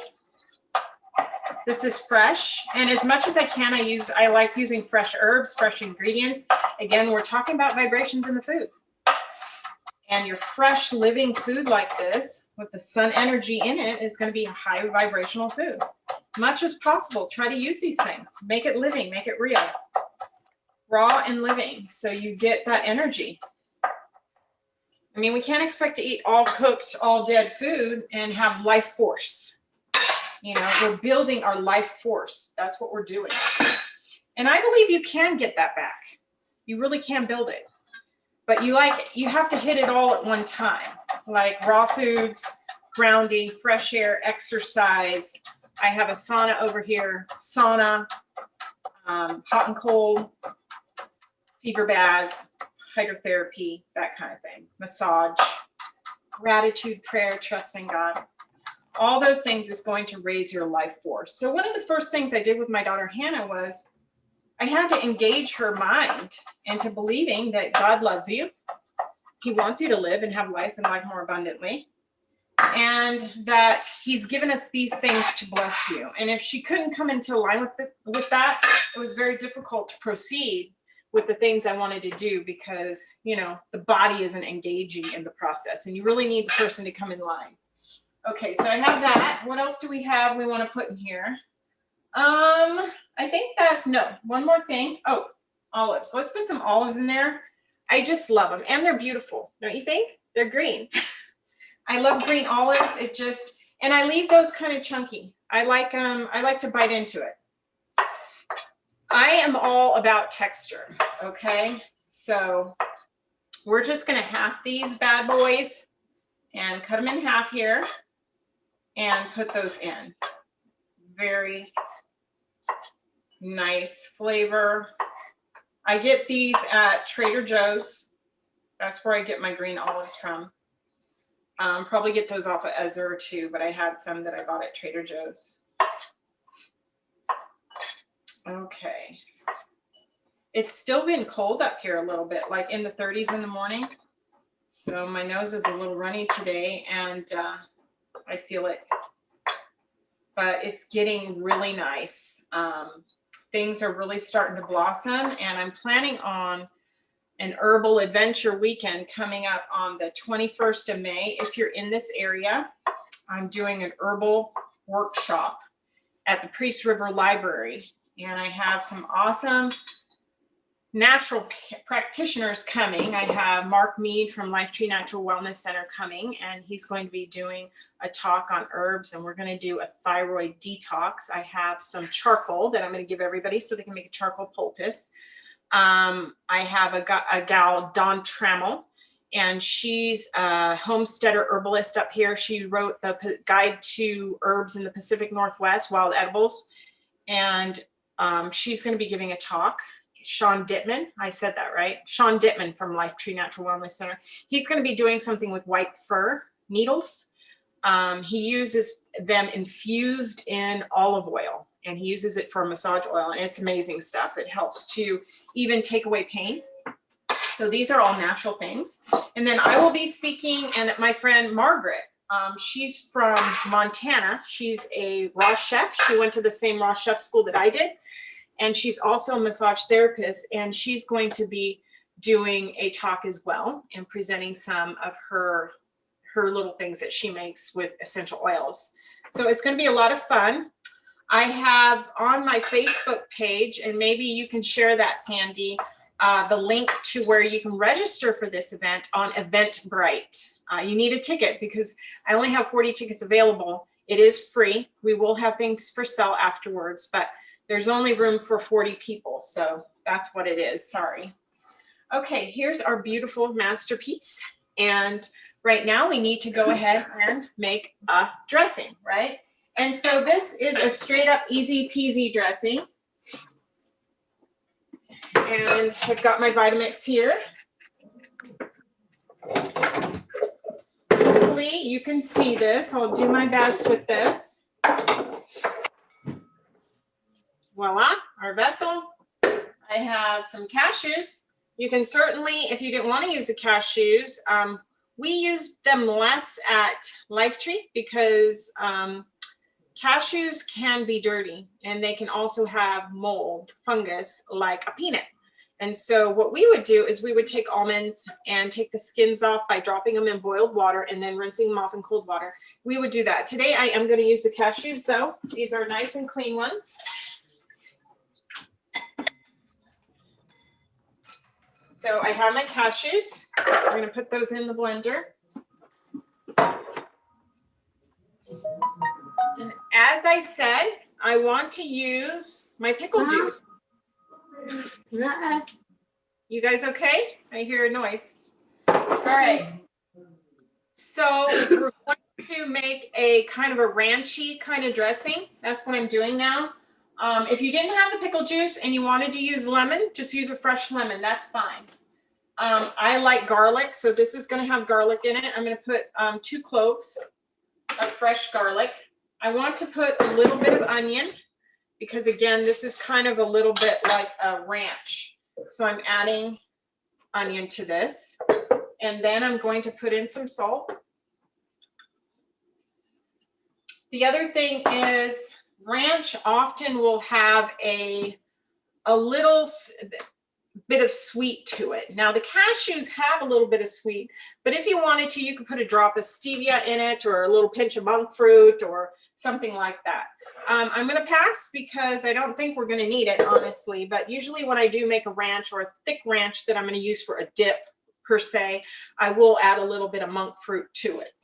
This is fresh. And as much as I can, I like using fresh herbs, fresh ingredients. Again, we're talking about vibrations in the food. And your fresh living food like this with the sun energy in it is going to be a high vibrational food. Much as possible, try to use these things. Make it living, make it real. Raw and living, so you get that energy. I mean, we can't expect to eat all cooked, all dead food and have life force. You know, we're building our life force. That's what we're doing. And I believe you can get that back. You really can build it. But you have to hit it all at one time, like raw foods, grounding, fresh air, exercise. I have a sauna over here, hot and cold, fever baths, hydrotherapy, that kind of thing, massage, gratitude, prayer, trust in God. All those things is going to raise your life force. So one of the first things I did with my daughter Hannah was I had to engage her mind into believing that God loves you. He wants you to live and have life and life more abundantly. And that he's given us these things to bless you. And if she couldn't come into line with that, it was very difficult to proceed with the things I wanted to do because, you know, the body isn't engaging in the process and you really need the person to come in line. Okay, so I have that. What else do we have we want to put in here? I think one more thing. Oh, olives. So let's put some olives in there. I just love them and they're beautiful. Don't you think? They're green. I love green olives. And I leave those kind of chunky. I like to bite into it. I am all about texture. Okay. So we're just going to half these bad boys and cut them in half here and put those in. Very nice flavor. I get these at Trader Joe's. That's where I get my green olives from. Probably get those off of Azure too, but I had some that I bought at Trader Joe's. Okay. It's still been cold up here a little bit, like in the 30s in the morning. So my nose is a little runny today and I feel it. But it's getting really nice. Things are really starting to blossom and I'm planning on an herbal adventure weekend coming up on the 21st of May. If you're in this area, I'm doing an herbal workshop at the Priest River Library. And I have some awesome natural practitioners coming. I have Mark Mead from Lifetree Natural Wellness Center coming, and he's going to be doing a talk on herbs, and we're going to do a thyroid detox. I have some charcoal that I'm going to give everybody so they can make a charcoal poultice. I have a gal, Dawn Trammell, and she's a homesteader herbalist up here. She wrote the Guide to Herbs in the Pacific Northwest, Wild Edibles, and she's going to be giving a talk. Sean Dittman, I said that right. Sean Dittman from Lifetree Natural Wellness Center. He's going to be doing something with white fir needles. He uses them infused in olive oil. and he uses it for massage oil, and it's amazing stuff. It helps to even take away pain. So these are all natural things. And then I will be speaking, and my friend Margaret, she's from Montana. She's a raw chef. She went to the same raw chef school that I did. And she's also a massage therapist, and she's going to be doing a talk as well and presenting some of her little things that she makes with essential oils. So it's going to be a lot of fun. I have on my Facebook page, and maybe you can share that, Sandy, the link to where you can register for this event on Eventbrite. You need a ticket because I only have 40 tickets available. It is free. We will have things for sale afterwards, but there's only room for 40 people. So that's what it is. Sorry. Okay, here's our beautiful masterpiece. And right now we need to go ahead and make a dressing, right? And so this is a straight up easy peasy dressing. And I've got my Vitamix here. Hopefully you can see this. I'll do my best with this. Voila, our vessel. I have some cashews. You can certainly, if you didn't want to use the cashews, we used them less at Lifetree because cashews can be dirty and they can also have mold, fungus, like a peanut. And so what we would do is we would take almonds and take the skins off by dropping them in boiled water and then rinsing them off in cold water. We would do that. Today I am going to use the cashews though. These are nice and clean ones. So I have my cashews. I'm going to put those in the blender. And as I said, I want to use my pickle juice. You guys okay? I hear a noise. All right. So we're going to make a kind of a ranchy kind of dressing. That's what I'm doing now. If you didn't have the pickle juice and you wanted to use lemon, just use a fresh lemon. That's fine. I like garlic, so this is going to have garlic in it. I'm going to put 2 cloves of fresh garlic. I want to put a little bit of onion because, again, this is kind of a little bit like a ranch. So I'm adding onion to this. And then I'm going to put in some salt. The other thing is ranch often will have a little bit of sweet to it. Now the cashews have a little bit of sweet, but if you wanted to, you could put a drop of stevia in it or a little pinch of monk fruit or something like that. I'm going to pass because I don't think we're going to need it, honestly, but usually when I do make a ranch or a thick ranch that I'm going to use for a dip per se, I will add a little bit of monk fruit to it.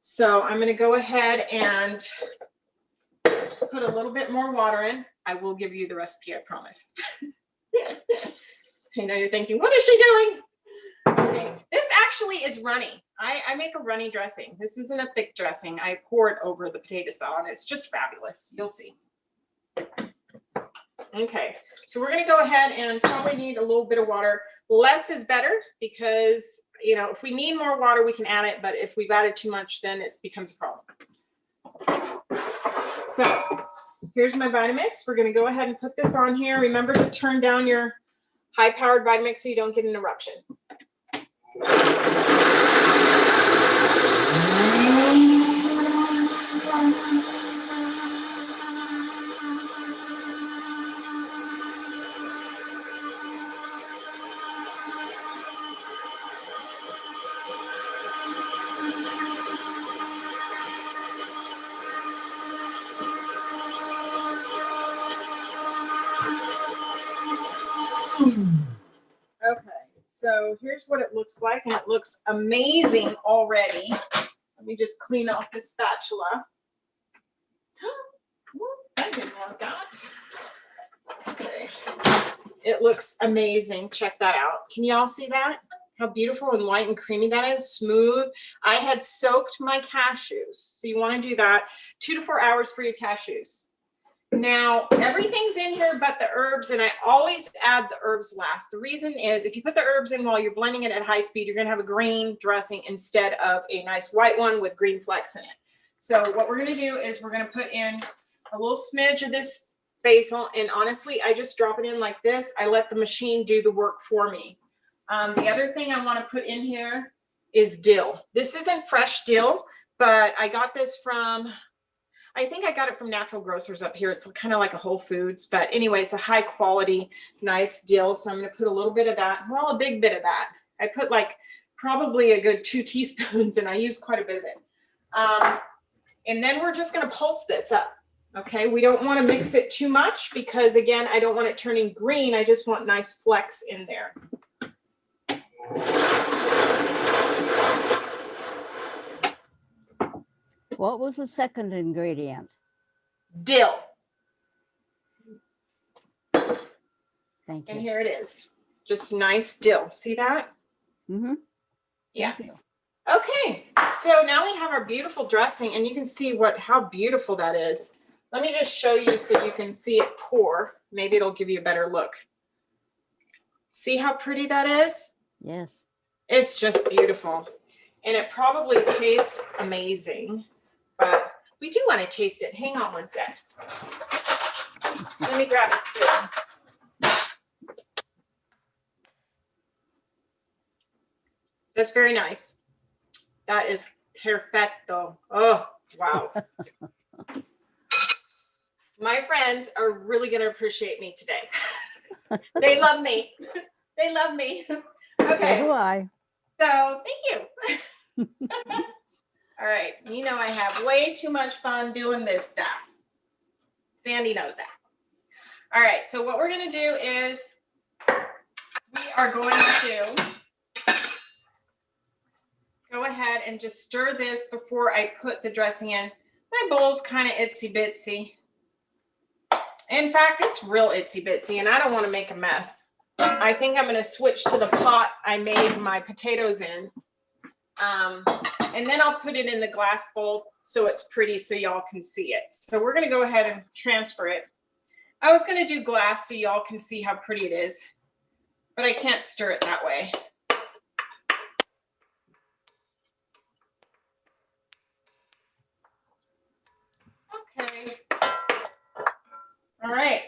So I'm going to go ahead and put a little bit more water in. I will give you the recipe, I promised. I know you're thinking, what is she doing? Okay, this actually is runny. I make a runny dressing. This isn't a thick dressing. I pour it over the potato salad. It's just fabulous. You'll see. Okay, so we're going to go ahead and probably need a little bit of water. Less is better because, you know, if we need more water, we can add it. But if we've added too much, then it becomes a problem. So here's my Vitamix. We're going to go ahead and put this on here. Remember to turn down your high-powered Vitamix so you don't get an eruption. Okay, so here's what it looks like, and it looks amazing already. Let me just clean off this spatula. I didn't want that. Okay, it looks amazing. Check that out. Can y'all see that? How beautiful and white and creamy that is, smooth. I had soaked my cashews, so you want to do that 2 to 4 hours for your cashews. Now, everything's in here but the herbs, and I always add the herbs last. The reason is if you put the herbs in while you're blending it at high speed, you're going to have a green dressing instead of a nice white one with green flecks in it. So what we're going to do is we're going to put in a little smidge of this basil, and honestly, I just drop it in like this. I let the machine do the work for me. The other thing I want to put in here is dill. This isn't fresh dill, but I got this from, I think I got it from Natural Grocers up here. It's kind of like a Whole Foods, but anyway, it's a high quality, nice dill. So I'm going to put a little bit of that. Well, a big bit of that. I put like probably a good 2 teaspoons, and I use quite a bit of it. And then we're just going to pulse this up. Okay, we don't want to mix it too much because, again, I don't want it turning green. I just want nice flecks in there. What was the second ingredient? Dill. Thank And you. here it is. Just nice dill. See that? Mm-hmm. Yeah. Okay, so now we have our beautiful dressing, and you can see how beautiful that is. Let me just show you so you can see it pour. Maybe it'll give you a better look. See how pretty that is? Yes. It's just beautiful. And it probably tastes amazing, but we do want to taste it. Hang on one sec. Let me grab a spoon. That's very nice. That is perfecto. Oh, wow. My friends are really going to appreciate me today. They love me. They love me. Okay. So do I. So thank you. All right. You know, I have way too much fun doing this stuff. Sandy knows that. All right. So what we're going to do is we are going to go ahead and just stir this before I put the dressing in. My bowl's kind of itsy bitsy. In fact, it's real itsy bitsy, and I don't want to make a mess. I think I'm going to switch to the pot I made my potatoes in. And then I'll put it in the glass bowl so it's pretty so y'all can see it. So we're going to go ahead and transfer it. I was going to do glass so y'all can see how pretty it is, but I can't stir it that way. Okay. All right.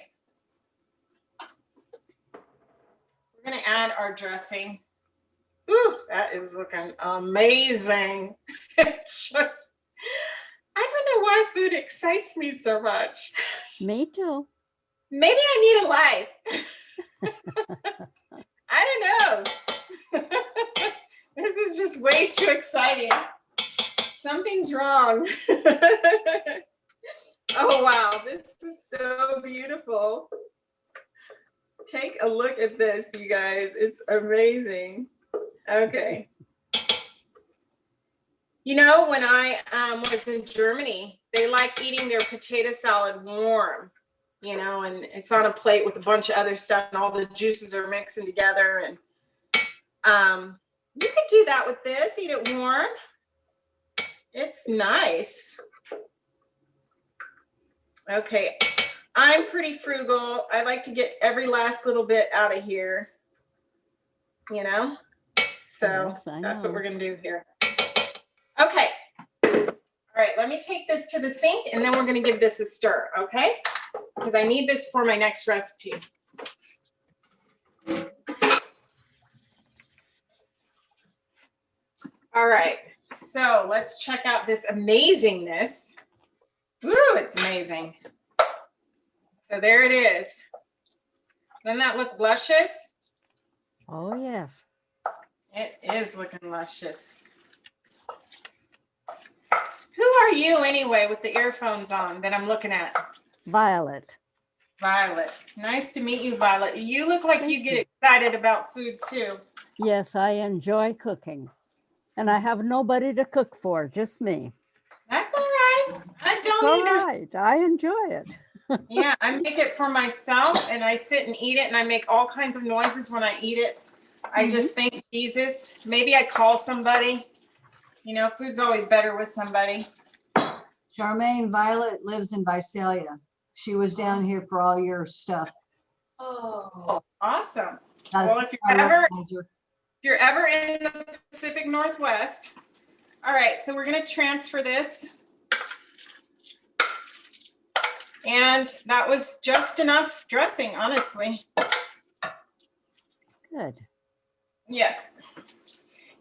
We're going to add our dressing. Ooh, that is looking amazing. Just, I don't know why food excites me so much. Me too. Maybe I need a life. I don't know. This is just way too exciting. Something's wrong. Oh, wow. This is so beautiful. Take a look at this, you guys. It's amazing. Okay. You know, when I was in Germany, they like eating their potato salad warm, you know, and it's on a plate with a bunch of other stuff and all the juices are mixing together. And you could do that with this, eat it warm. It's nice. Okay, I'm pretty frugal. I like to get every last little bit out of here, you know? So Yes, that's what we're gonna do here. Okay. All right, let me take this to the sink and then we're gonna give this a stir, okay? Because I need this for my next recipe. All right, so let's check out this amazingness. Woo, it's amazing. So there it is. Doesn't that look luscious? Oh, yes. It is looking luscious. Who are you anyway with the earphones on that I'm looking at? Violet. Violet. Nice to meet you, Violet. You look like you get excited about food too. Yes, I enjoy cooking. And I have nobody to cook for, just me. That's all right. I It's don't all either. right. I enjoy it. Yeah, I make it for myself and I sit and eat it and I make all kinds of noises when I eat it. I just think, Jesus, maybe I call somebody. You know, food's always better with somebody. Charmaine, Violet lives in Visalia. She was down here for all your stuff. Oh, awesome. That's Well, if our you're ever in the Pacific Northwest. All right, so we're going to transfer this. And that was just enough dressing, honestly. Good. Yeah.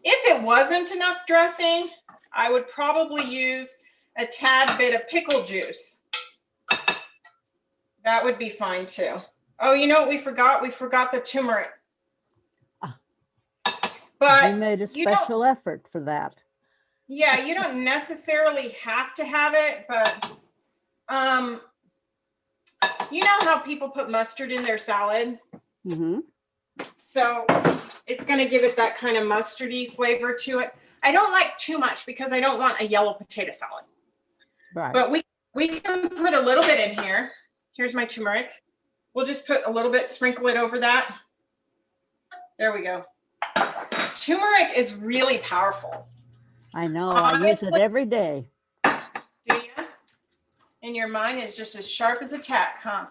If it wasn't enough dressing, I would probably use a tad bit of pickle juice. That would be fine too. Oh, you know what we forgot? We forgot the turmeric. But You made a you don't- special effort for that. Yeah, you don't necessarily have to have it, but you know how people put mustard in their salad? Mm-hmm. So it's going to give it that kind of mustardy flavor to it. I don't like too much because I don't want a yellow potato salad. Right. But we can put a little bit in here. Here's my turmeric. We'll just put a little bit, sprinkle it over that. There we go. Turmeric is really powerful. I know. I use it Honestly- every day. Do you? And your mind is just as sharp as a tack, huh?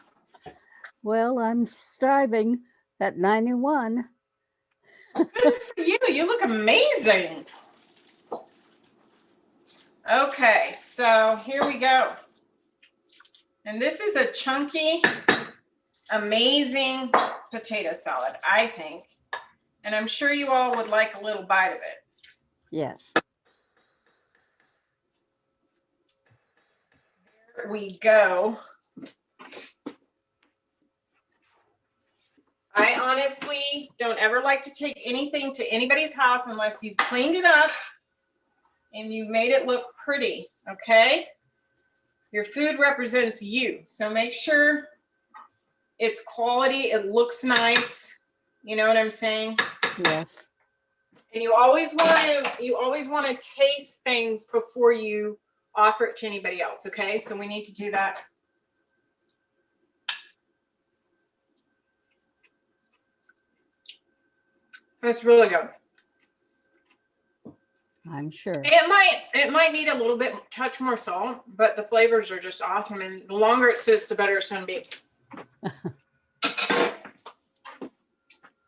Well, I'm striving at 91. Good for you. You look amazing. Okay, so here we go. And this is a chunky, amazing potato salad, I think. And I'm sure you all would like a little bite of it. Yes. There we go. I honestly don't ever like to take anything to anybody's house unless you've cleaned it up and you made it look pretty, okay? Your food represents you, so make sure it's quality, it looks nice. You know what I'm saying? Yes. And you always want to taste things before you offer it to anybody else, okay? So we need to do that. That's really good. I'm sure. It might need a little bit touch more salt, but the flavors are just awesome. And the longer it sits, the better it's gonna be.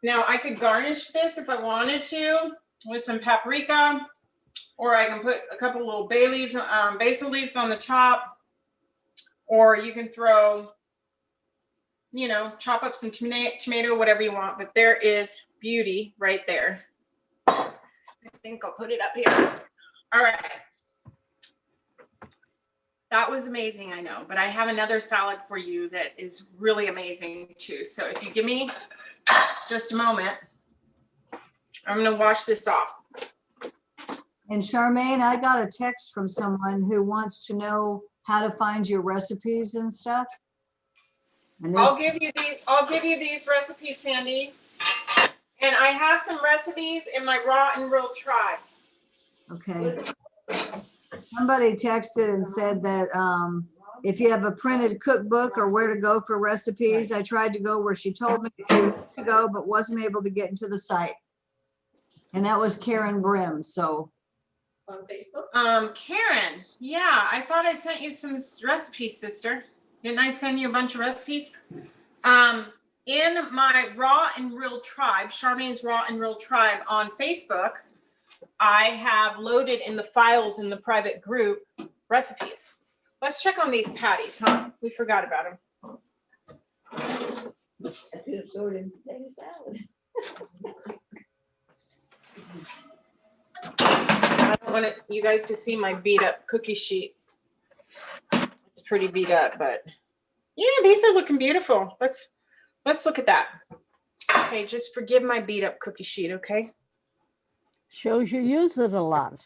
Now I could garnish this if I wanted to with some paprika, or I can put a couple little basil leaves on the top, or you can throw, chop up some tomato, whatever you want. But there is beauty right there. I think I'll put it up here. All right. That was amazing, I know, but I have another salad for you that is really amazing too. So if you give me just a moment, I'm gonna wash this off. And Charmaine, I got a text from someone who wants to know how to find your recipes and stuff. And I'll give you these recipes, Sandy. And I have some recipes in my Raw and Real Tribe. okay. Somebody texted and said that if you have a printed cookbook or where to go for recipes, I tried to go where she told me to go, but wasn't able to get into the site. And that was Karen Brim, so. On Facebook? Karen, yeah, I thought I sent you some recipes, sister. Didn't I send you a bunch of recipes? In my Raw and Real Tribe, Charmaine's Raw and Real Tribe on Facebook, I have loaded in the files in the private group recipes. Let's check on these patties, huh? We forgot about them. I could have thrown it in potato salad. I don't want you guys to see my beat up cookie sheet. It's pretty beat up, but yeah, these are looking beautiful. Let's look at that. Okay, just forgive my beat up cookie sheet, okay? Shows you use it a lot.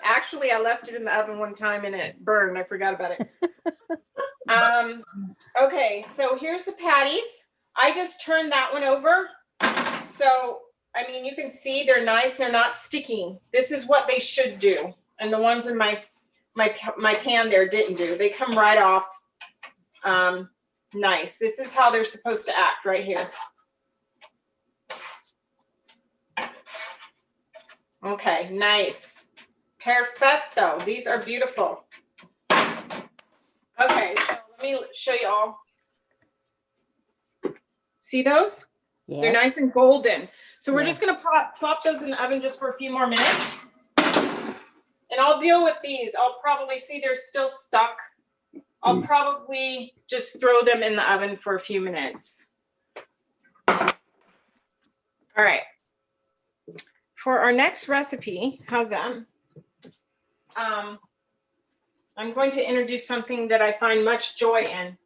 Actually, I left it in the oven one time and it burned. I forgot about it. Okay, so here's the patties. I just turned that one over. So, I mean, you can see they're nice. They're not sticking. This is what they should do. And the ones in my pan there didn't do. They come right off. Nice. This is how they're supposed to act right here. Okay, nice. Perfecto. These are beautiful. Okay, so let me show you all. See those? They're Yeah. nice and golden. So we're Yeah. just gonna plop those in the oven just for a few more minutes. And I'll deal with these. I'll probably see they're still stuck. I'll probably just throw them in the oven for a few minutes. All right. For our next recipe, how's that? I'm going to introduce something that I find much joy in.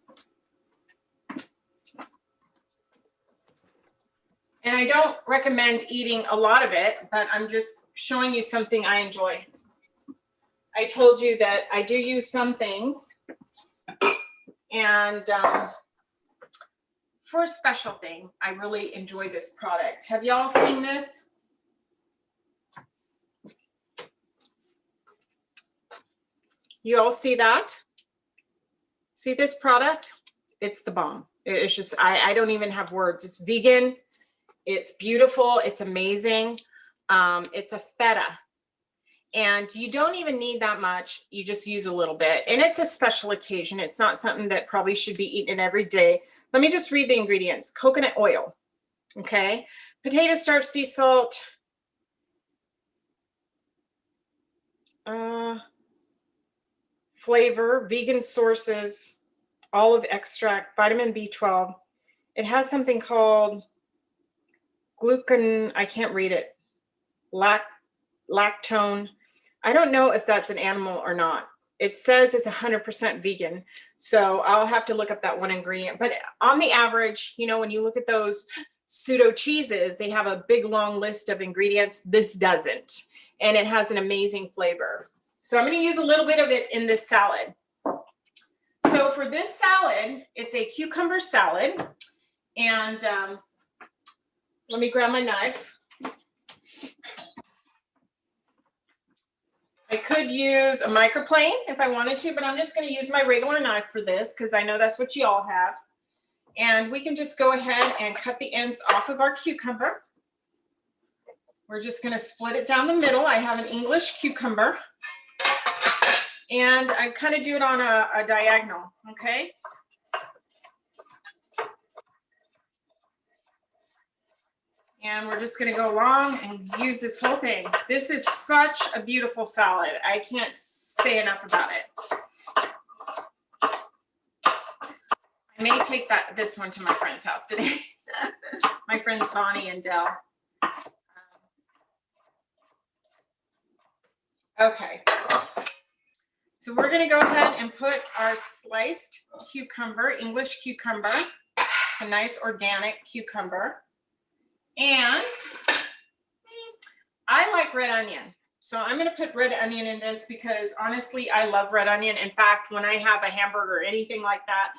And I don't recommend eating a lot of it, but I'm just showing you something I enjoy. I told you that I do use some things. And for a special thing, I really enjoy this product. Have y'all seen this? You all see that? See this product? It's the bomb. It's just, I don't even have words. It's vegan. It's beautiful. It's amazing. It's a feta. And you don't even need that much. You just use a little bit. And it's a special occasion. It's not something that probably should be eaten every day. Let me just read the ingredients. Coconut oil. Okay. Potato starch, sea salt. Flavor, vegan sources, olive extract, vitamin B12. It has something called glucan, I can't read it, lactone. I don't know if that's an animal or not. It says it's 100% vegan. So I'll have to look up that one ingredient. But on the average, you know, when you look at those pseudo cheeses, they have a big long list of ingredients. This doesn't. And it has an amazing flavor. So I'm going to use a little bit of it in this salad. So for this salad, it's a cucumber salad. And let me grab my knife. I could use a microplane if I wanted to, but I'm just going to use my regular knife for this because I know that's what you all have. And we can just go ahead and cut the ends off of our cucumber. We're just going to split it down the middle. I have an English cucumber. And I kind of do it on a diagonal, okay? And we're just going to go along and use this whole thing. This is such a beautiful salad. I can't say enough about it. I may take this one to my friend's house today. My friends Bonnie and Dell. Okay. So we're going to go ahead and put our sliced cucumber, English cucumber. It's a nice organic cucumber. And I like red onion. So I'm going to put red onion in this because honestly, I love red onion. In fact, when I have a hamburger or anything like that,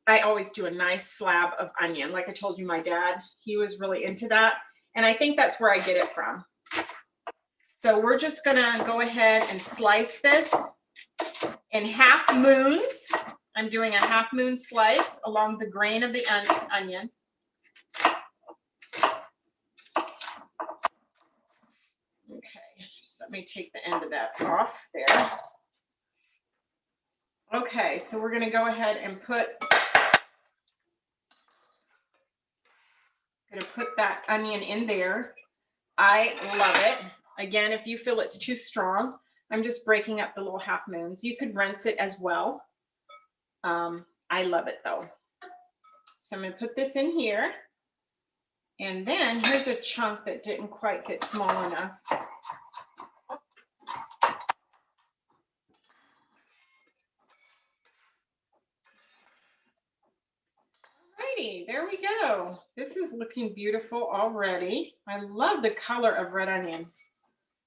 I always do a nice slab of onion. Like I told you, my dad, he was really into that. And I think that's where I get it from. So we're just going to go ahead and slice this in half moons. I'm doing a half moon slice along the grain of the onion. Okay, so let me take the end of that off there. Okay, so we're going to go ahead and put that onion in there. I love it. Again, if you feel it's too strong, I'm just breaking up the little half moons. You could rinse it as well. I love it though. So I'm going to put this in here. And then here's a chunk that didn't quite get small enough. Alrighty, there we go. This is looking beautiful already. I love the color of red onion.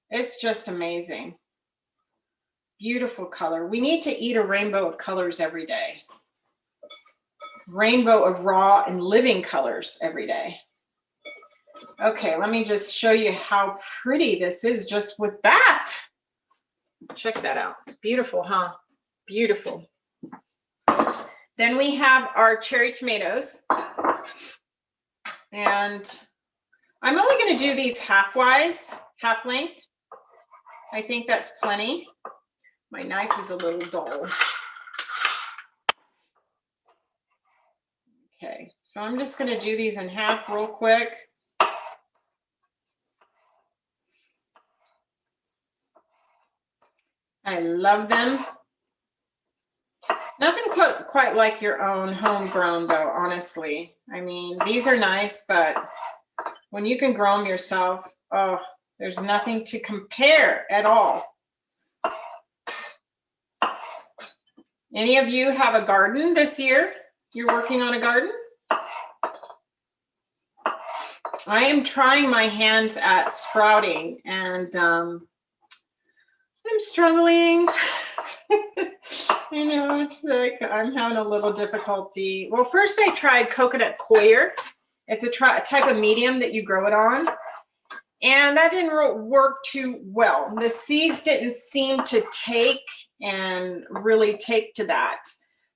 It's just amazing. Beautiful color. We need to eat a rainbow of colors every day. Rainbow of raw and living colors every day. Okay, let me just show you how pretty this is just with that. Check that out. Beautiful, huh? Beautiful. Then we have our cherry tomatoes. And I'm only going to do these half-wise, half length. I think that's plenty. My knife is a little dull. Okay, so I'm just going to do these in half real quick. I love them. Nothing quite like your own homegrown though, honestly. I mean, these are nice, but when you can grow them yourself, oh, there's nothing to compare at all. Any of you have a garden this year? You're working on a garden? I am trying my hands at sprouting, and I'm struggling. I know, it's like I'm having a little difficulty. Well, first I tried coconut coir. It's a type of medium that you grow it on. And that didn't work too well. The seeds didn't seem to take and really take to that.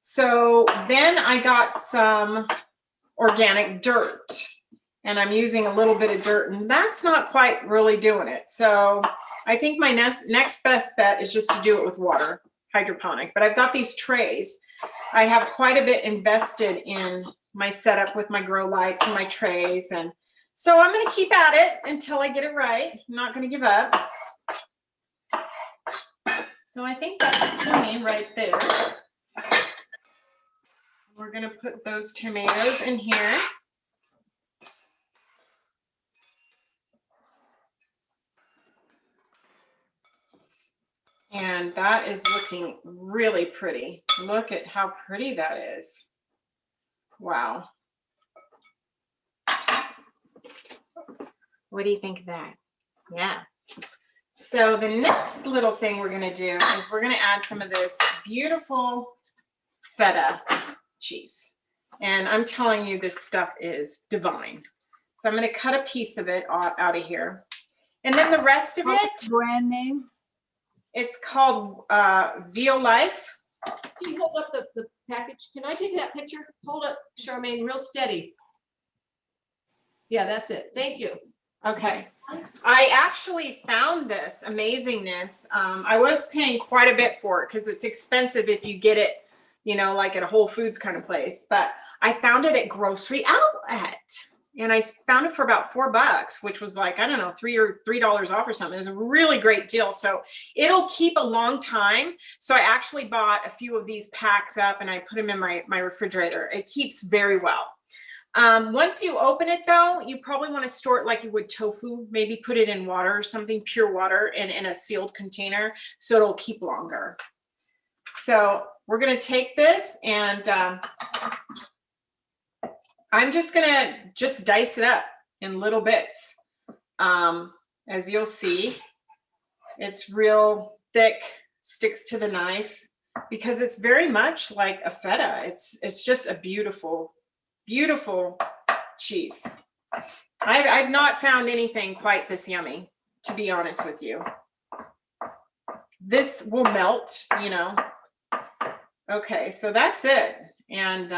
So then I got some organic dirt, and I'm using a little bit of dirt, and that's not quite really doing it. So I think my next best bet is just to do it with water, hydroponic. But I've got these trays. I have quite a bit invested in my setup with my grow lights and my trays, and so I'm going to keep at it until I get it right. I'm not going to give up. So I think that's plenty right there. We're going to put those tomatoes in here. And that is looking really pretty. Look at how pretty that is. Wow. What do you think of that? Yeah. So the next little thing we're going to do is we're going to add some of this beautiful feta cheese. And I'm telling you, this stuff is divine. So I'm going to cut a piece of it out of here. And then the rest of it. Brand name? It's called Vierra. Can you hold up the package? Can I take that picture? Hold up, Charmaine, real steady. Yeah, that's it. Thank you. Okay. I actually found this amazingness. I was paying quite a bit for it because it's expensive if you get it, you know, like at a Whole Foods kind of place. But I found it at Grocery Outlet. And I found it for about $4, which was like, I don't know, $3 off or something. It was a really great deal. So it'll keep a long time. So I actually bought a few of these packs up and I put them in my refrigerator. It keeps very well. Once you open it though, you probably want to store it like you would tofu, maybe put it in water or something, pure water, and in a sealed container so it'll keep longer. So we're going to take this and I'm just going to dice it up in little bits. As you'll see, it's real thick, sticks to the knife because it's very much like a feta. It's just a beautiful, beautiful cheese. I've not found anything quite this yummy, to be honest with you. This will melt, you know. Okay, so that's it. And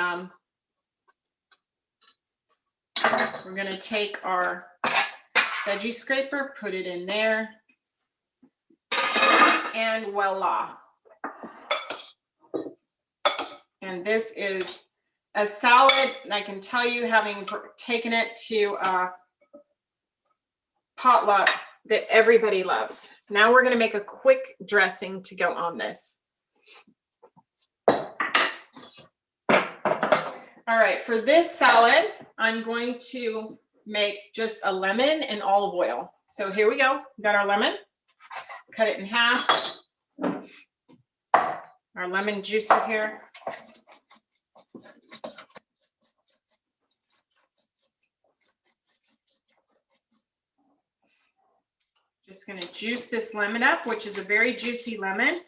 we're going to take our veggie scraper, put it in there, and voila. And this is a salad, and I can tell you, having taken it to a potluck, that everybody loves. Now we're going to make a quick dressing to go on this. All right, for this salad, I'm going to make just a lemon and olive oil. So here we go. We got our lemon. Cut it in half. Our lemon juicer here. Just going to juice this lemon up, which is a very juicy lemon.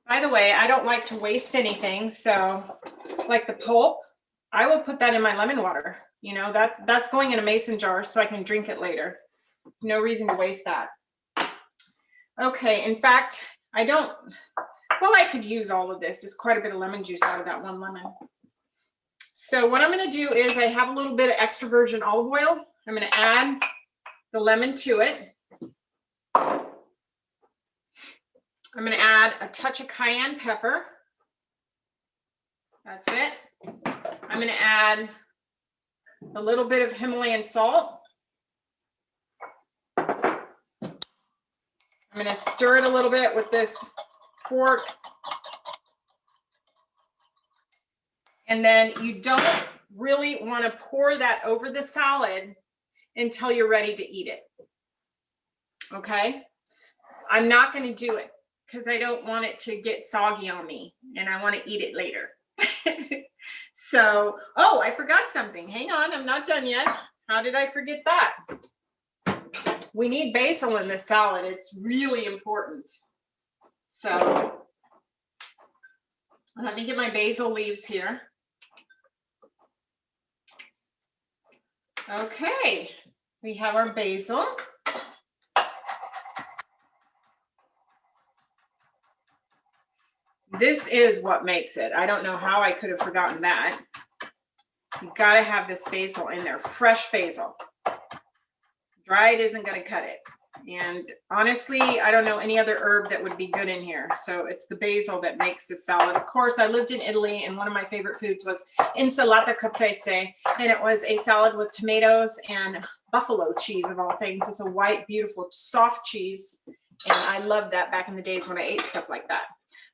By the way, I don't like to waste anything, so like the pulp, I will put that in my lemon water. You know, that's going in a mason jar so I can drink it later. No reason to waste that. Okay, in fact, I could use all of this. There's quite a bit of lemon juice out of that one lemon. So what I'm going to do is I have a little bit of extra virgin olive oil. I'm going to add the lemon to it. I'm going to add a touch of cayenne pepper. That's it. I'm going to add a little bit of Himalayan salt. I'm going to stir it a little bit with this fork. And then you don't really want to pour that over the salad until you're ready to eat it. Okay? I'm not going to do it because I don't want it to get soggy on me and I want to eat it later. So, oh, I forgot something. Hang on, I'm not done yet. How did I forget that? We need basil in this salad. It's really important. So let me get my basil leaves here. Okay, we have our basil. This is what makes it. I don't know how I could have forgotten that. You've got to have this basil in there, fresh basil. Dried isn't going to cut it. And honestly, I don't know any other herb that would be good in here. So it's the basil that makes the salad. Of course, I lived in Italy and one of my favorite foods was Insalata caprese. And it was a salad with tomatoes and buffalo cheese of all things. It's a white, beautiful, soft cheese. And I loved that back in the days when I ate stuff like that.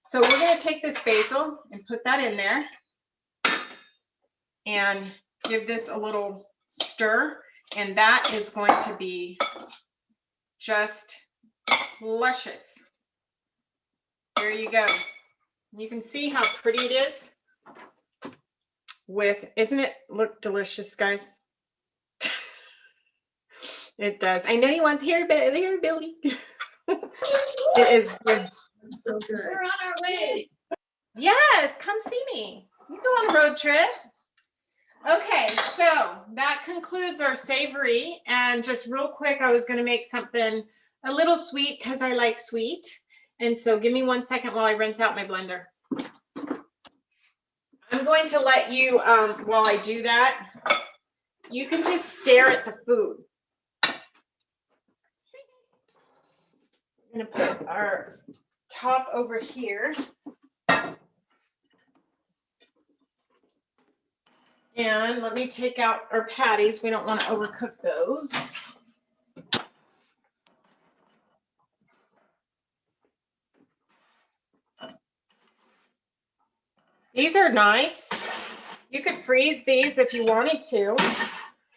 So we're going to take this basil and put that in there and give this a little stir. And that is going to be just luscious. There you go. You can see how pretty it is with, isn't it look delicious, guys? It does. I know you want to hear Billy. It is good. So good. We're on our way. Yes, come see me. You go on a road trip. Okay, so that concludes our savory. And just real quick, I was going to make something a little sweet because I like sweet. And so give me 1 second while I rinse out my blender. I'm going to let you, while I do that, you can just stare at the food. I'm going to put our top over here. And let me take out our patties. We don't want to overcook those. These are nice. You could freeze these if you wanted to,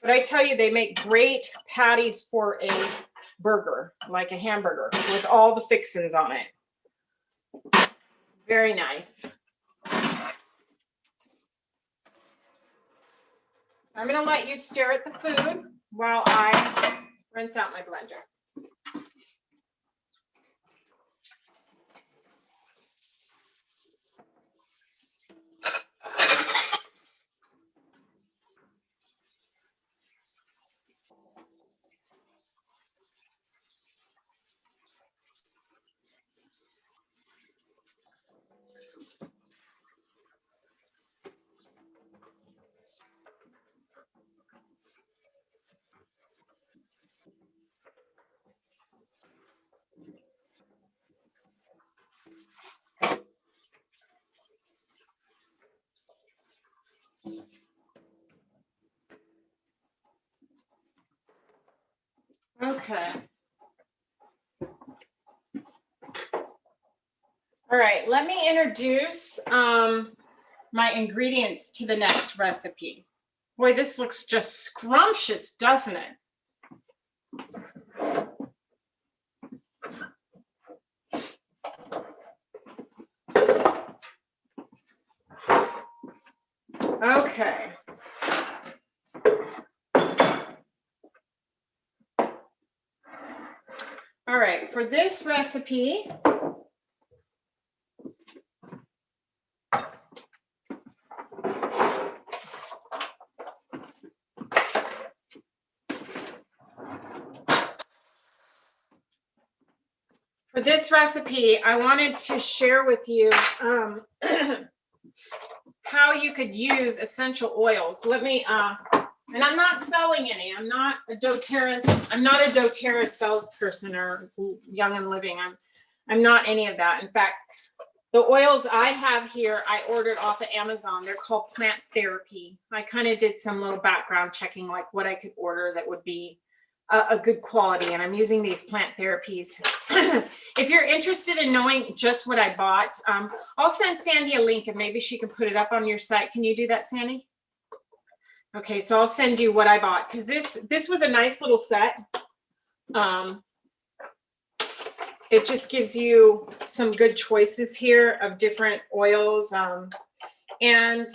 but I tell you, they make great patties for a burger, like a hamburger with all the fixings on it. Very nice. I'm going to let you stare at the food while I rinse out my blender. Okay. All right, let me introduce my ingredients to the next recipe. Boy, this looks just scrumptious, doesn't it? Okay. All right, for this recipe, I wanted to share with you how you could use essential oils. Let me, and I'm not selling any. I'm not a doTERRA salesperson or Young and Living. I'm not any of that. In fact, the oils I have here, I ordered off of Amazon. They're called Plant Therapy. I kind of did some little background checking, like what I could order that would be a good quality, and I'm using these plant therapies. If you're interested in knowing just what I bought, I'll send Sandy a link and maybe she can put it up on your site. Can you do that, Sandy? Okay, so I'll send you what I bought, because this was a nice little set. It just gives you some good choices here of different oils, and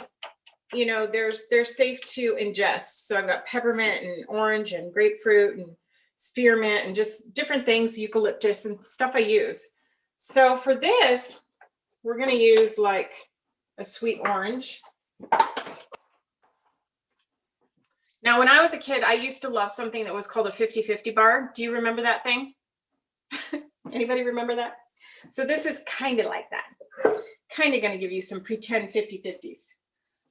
you know, they're safe to ingest. So I've got peppermint and orange and grapefruit and spearmint and just different things, eucalyptus and stuff I use. So for this, we're going to use like a sweet orange. Now, when I was a kid, I used to love something that was called a 50-50 bar. Do you remember that thing? Anybody remember that? So this is kind of like that. Kind of going to give you some pretend 50-50s.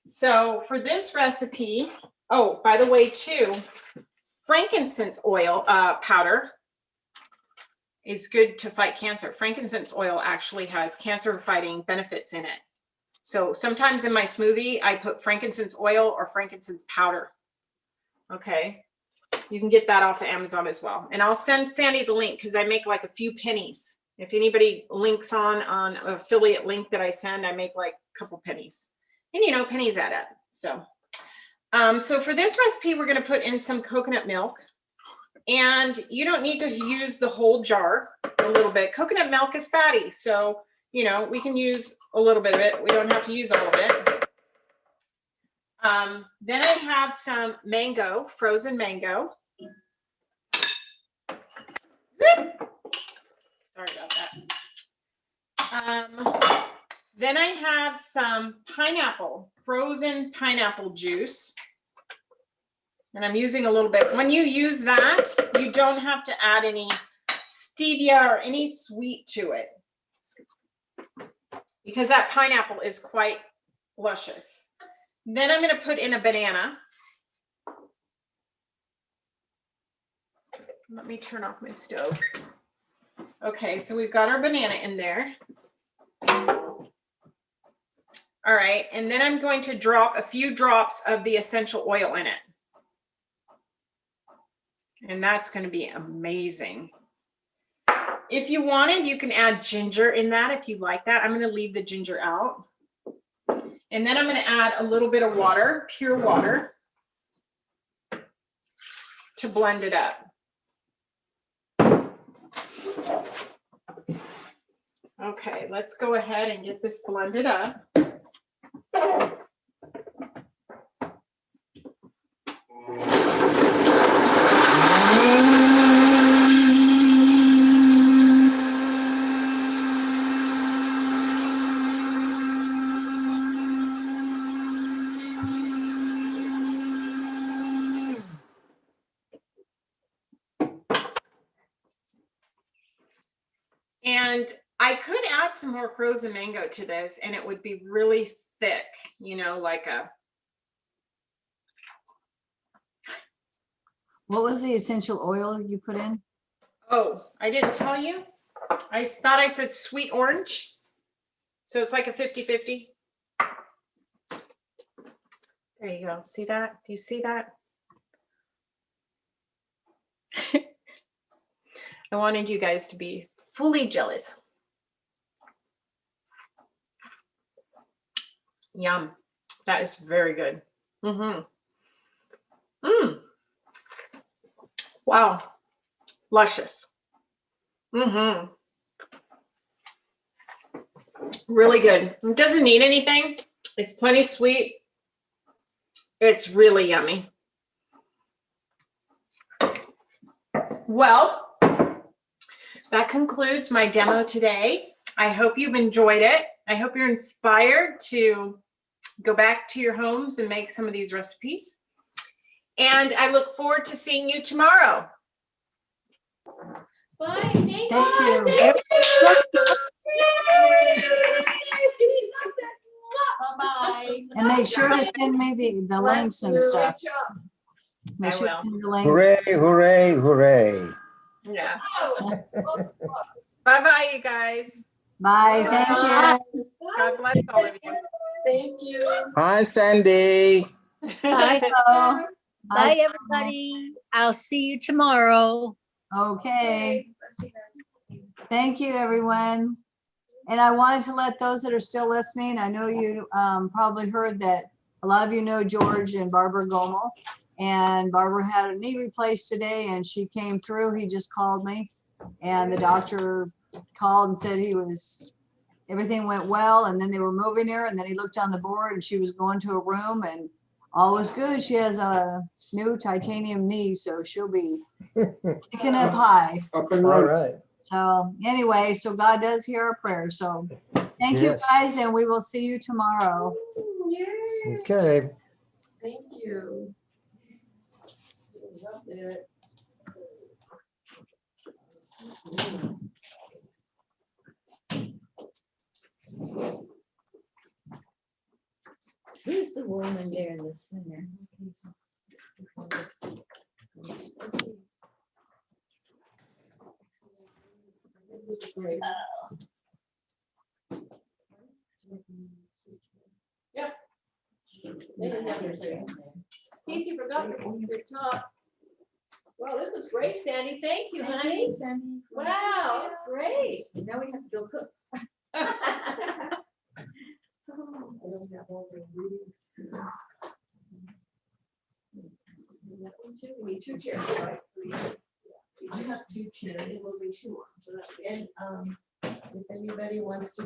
So for this recipe, oh, by the way, too, frankincense oil powder is good to fight cancer. Frankincense oil actually has cancer-fighting benefits in it. So sometimes in my smoothie, I put frankincense oil or frankincense powder. Okay, you can get that off of Amazon as well. And I'll send Sandy the link because I make like a few pennies. If anybody links on an affiliate link that I send, I make like a couple pennies. And you know, pennies add up. So, so for this recipe, we're going to put in some coconut milk. And you don't need to use the whole jar, a little bit. Coconut milk is fatty. So, you know, we can use a little bit of it. We don't have to use all of it. Then I have some mango, frozen mango. Sorry about that. Then I have some pineapple, frozen pineapple juice. And I'm using a little bit. When you use that, you don't have to add any stevia or any sweet to it, because that pineapple is quite luscious. Then I'm going to put in a banana. Let me turn off my stove. Okay, so we've got our banana in there. All right, and then I'm going to drop a few drops of the essential oil in it. And that's going to be amazing. If you wanted, you can add ginger in that if you like that. I'm going to leave the ginger out. And then I'm going to add a little bit of water, pure water, to blend it up. Okay, let's go ahead and get this blended up. And I could add some more frozen mango to this and it would be really thick, you know, like a... What was the essential oil you put in? Oh, I didn't tell you. I thought I said sweet orange. So it's like a 50-50. There you go. See that? Do you see that? I wanted you guys to be fully jealous. Yum. That is very good. Mm-hmm. Mm. Wow. Luscious. Mm-hmm. Really good. It doesn't need anything. It's plenty sweet. It's really yummy. Well, that concludes my demo today. I hope you've enjoyed it. I hope you're inspired to go back to your homes and make some of these recipes. And I look forward to seeing you tomorrow. Bye. Thank you. Bye-bye. And make sure to send me the links and stuff. Make I sure to will. send me the links. Hooray, hooray, hooray. Yeah. Bye-bye, you guys. Bye, thank you. God bless all of you. Thank you. Hi, Sandy. Bye, Joe. Bye, Bye, everybody. I'll see you tomorrow. Okay. Thank you, everyone. And I wanted to let those that are still listening, I know you probably heard that a lot of you know George and Barbara Gomel. And Barbara had a knee replaced today and she came through. He just called me and the doctor called and said everything went well. And then they were moving her and then he looked on the board and she was going to a room and all was good. She has a new titanium knee, so she'll be kicking up high. Up and All running. right. So anyway, so God does hear our prayers. So thank you Yes. guys, and we will see you tomorrow. Yay. Okay. Thank you. Loved it. Who's the woman there in the center? Yep. They didn't have theirs there. Keith, you forgot your top. Wow, this is great, Sandy. Thank you, honey. Wow, that's great. Now we have to go cook. That one too. We need 2 chairs, right? I have 2 chairs. It will be 2 more. So that's- And if anybody wants to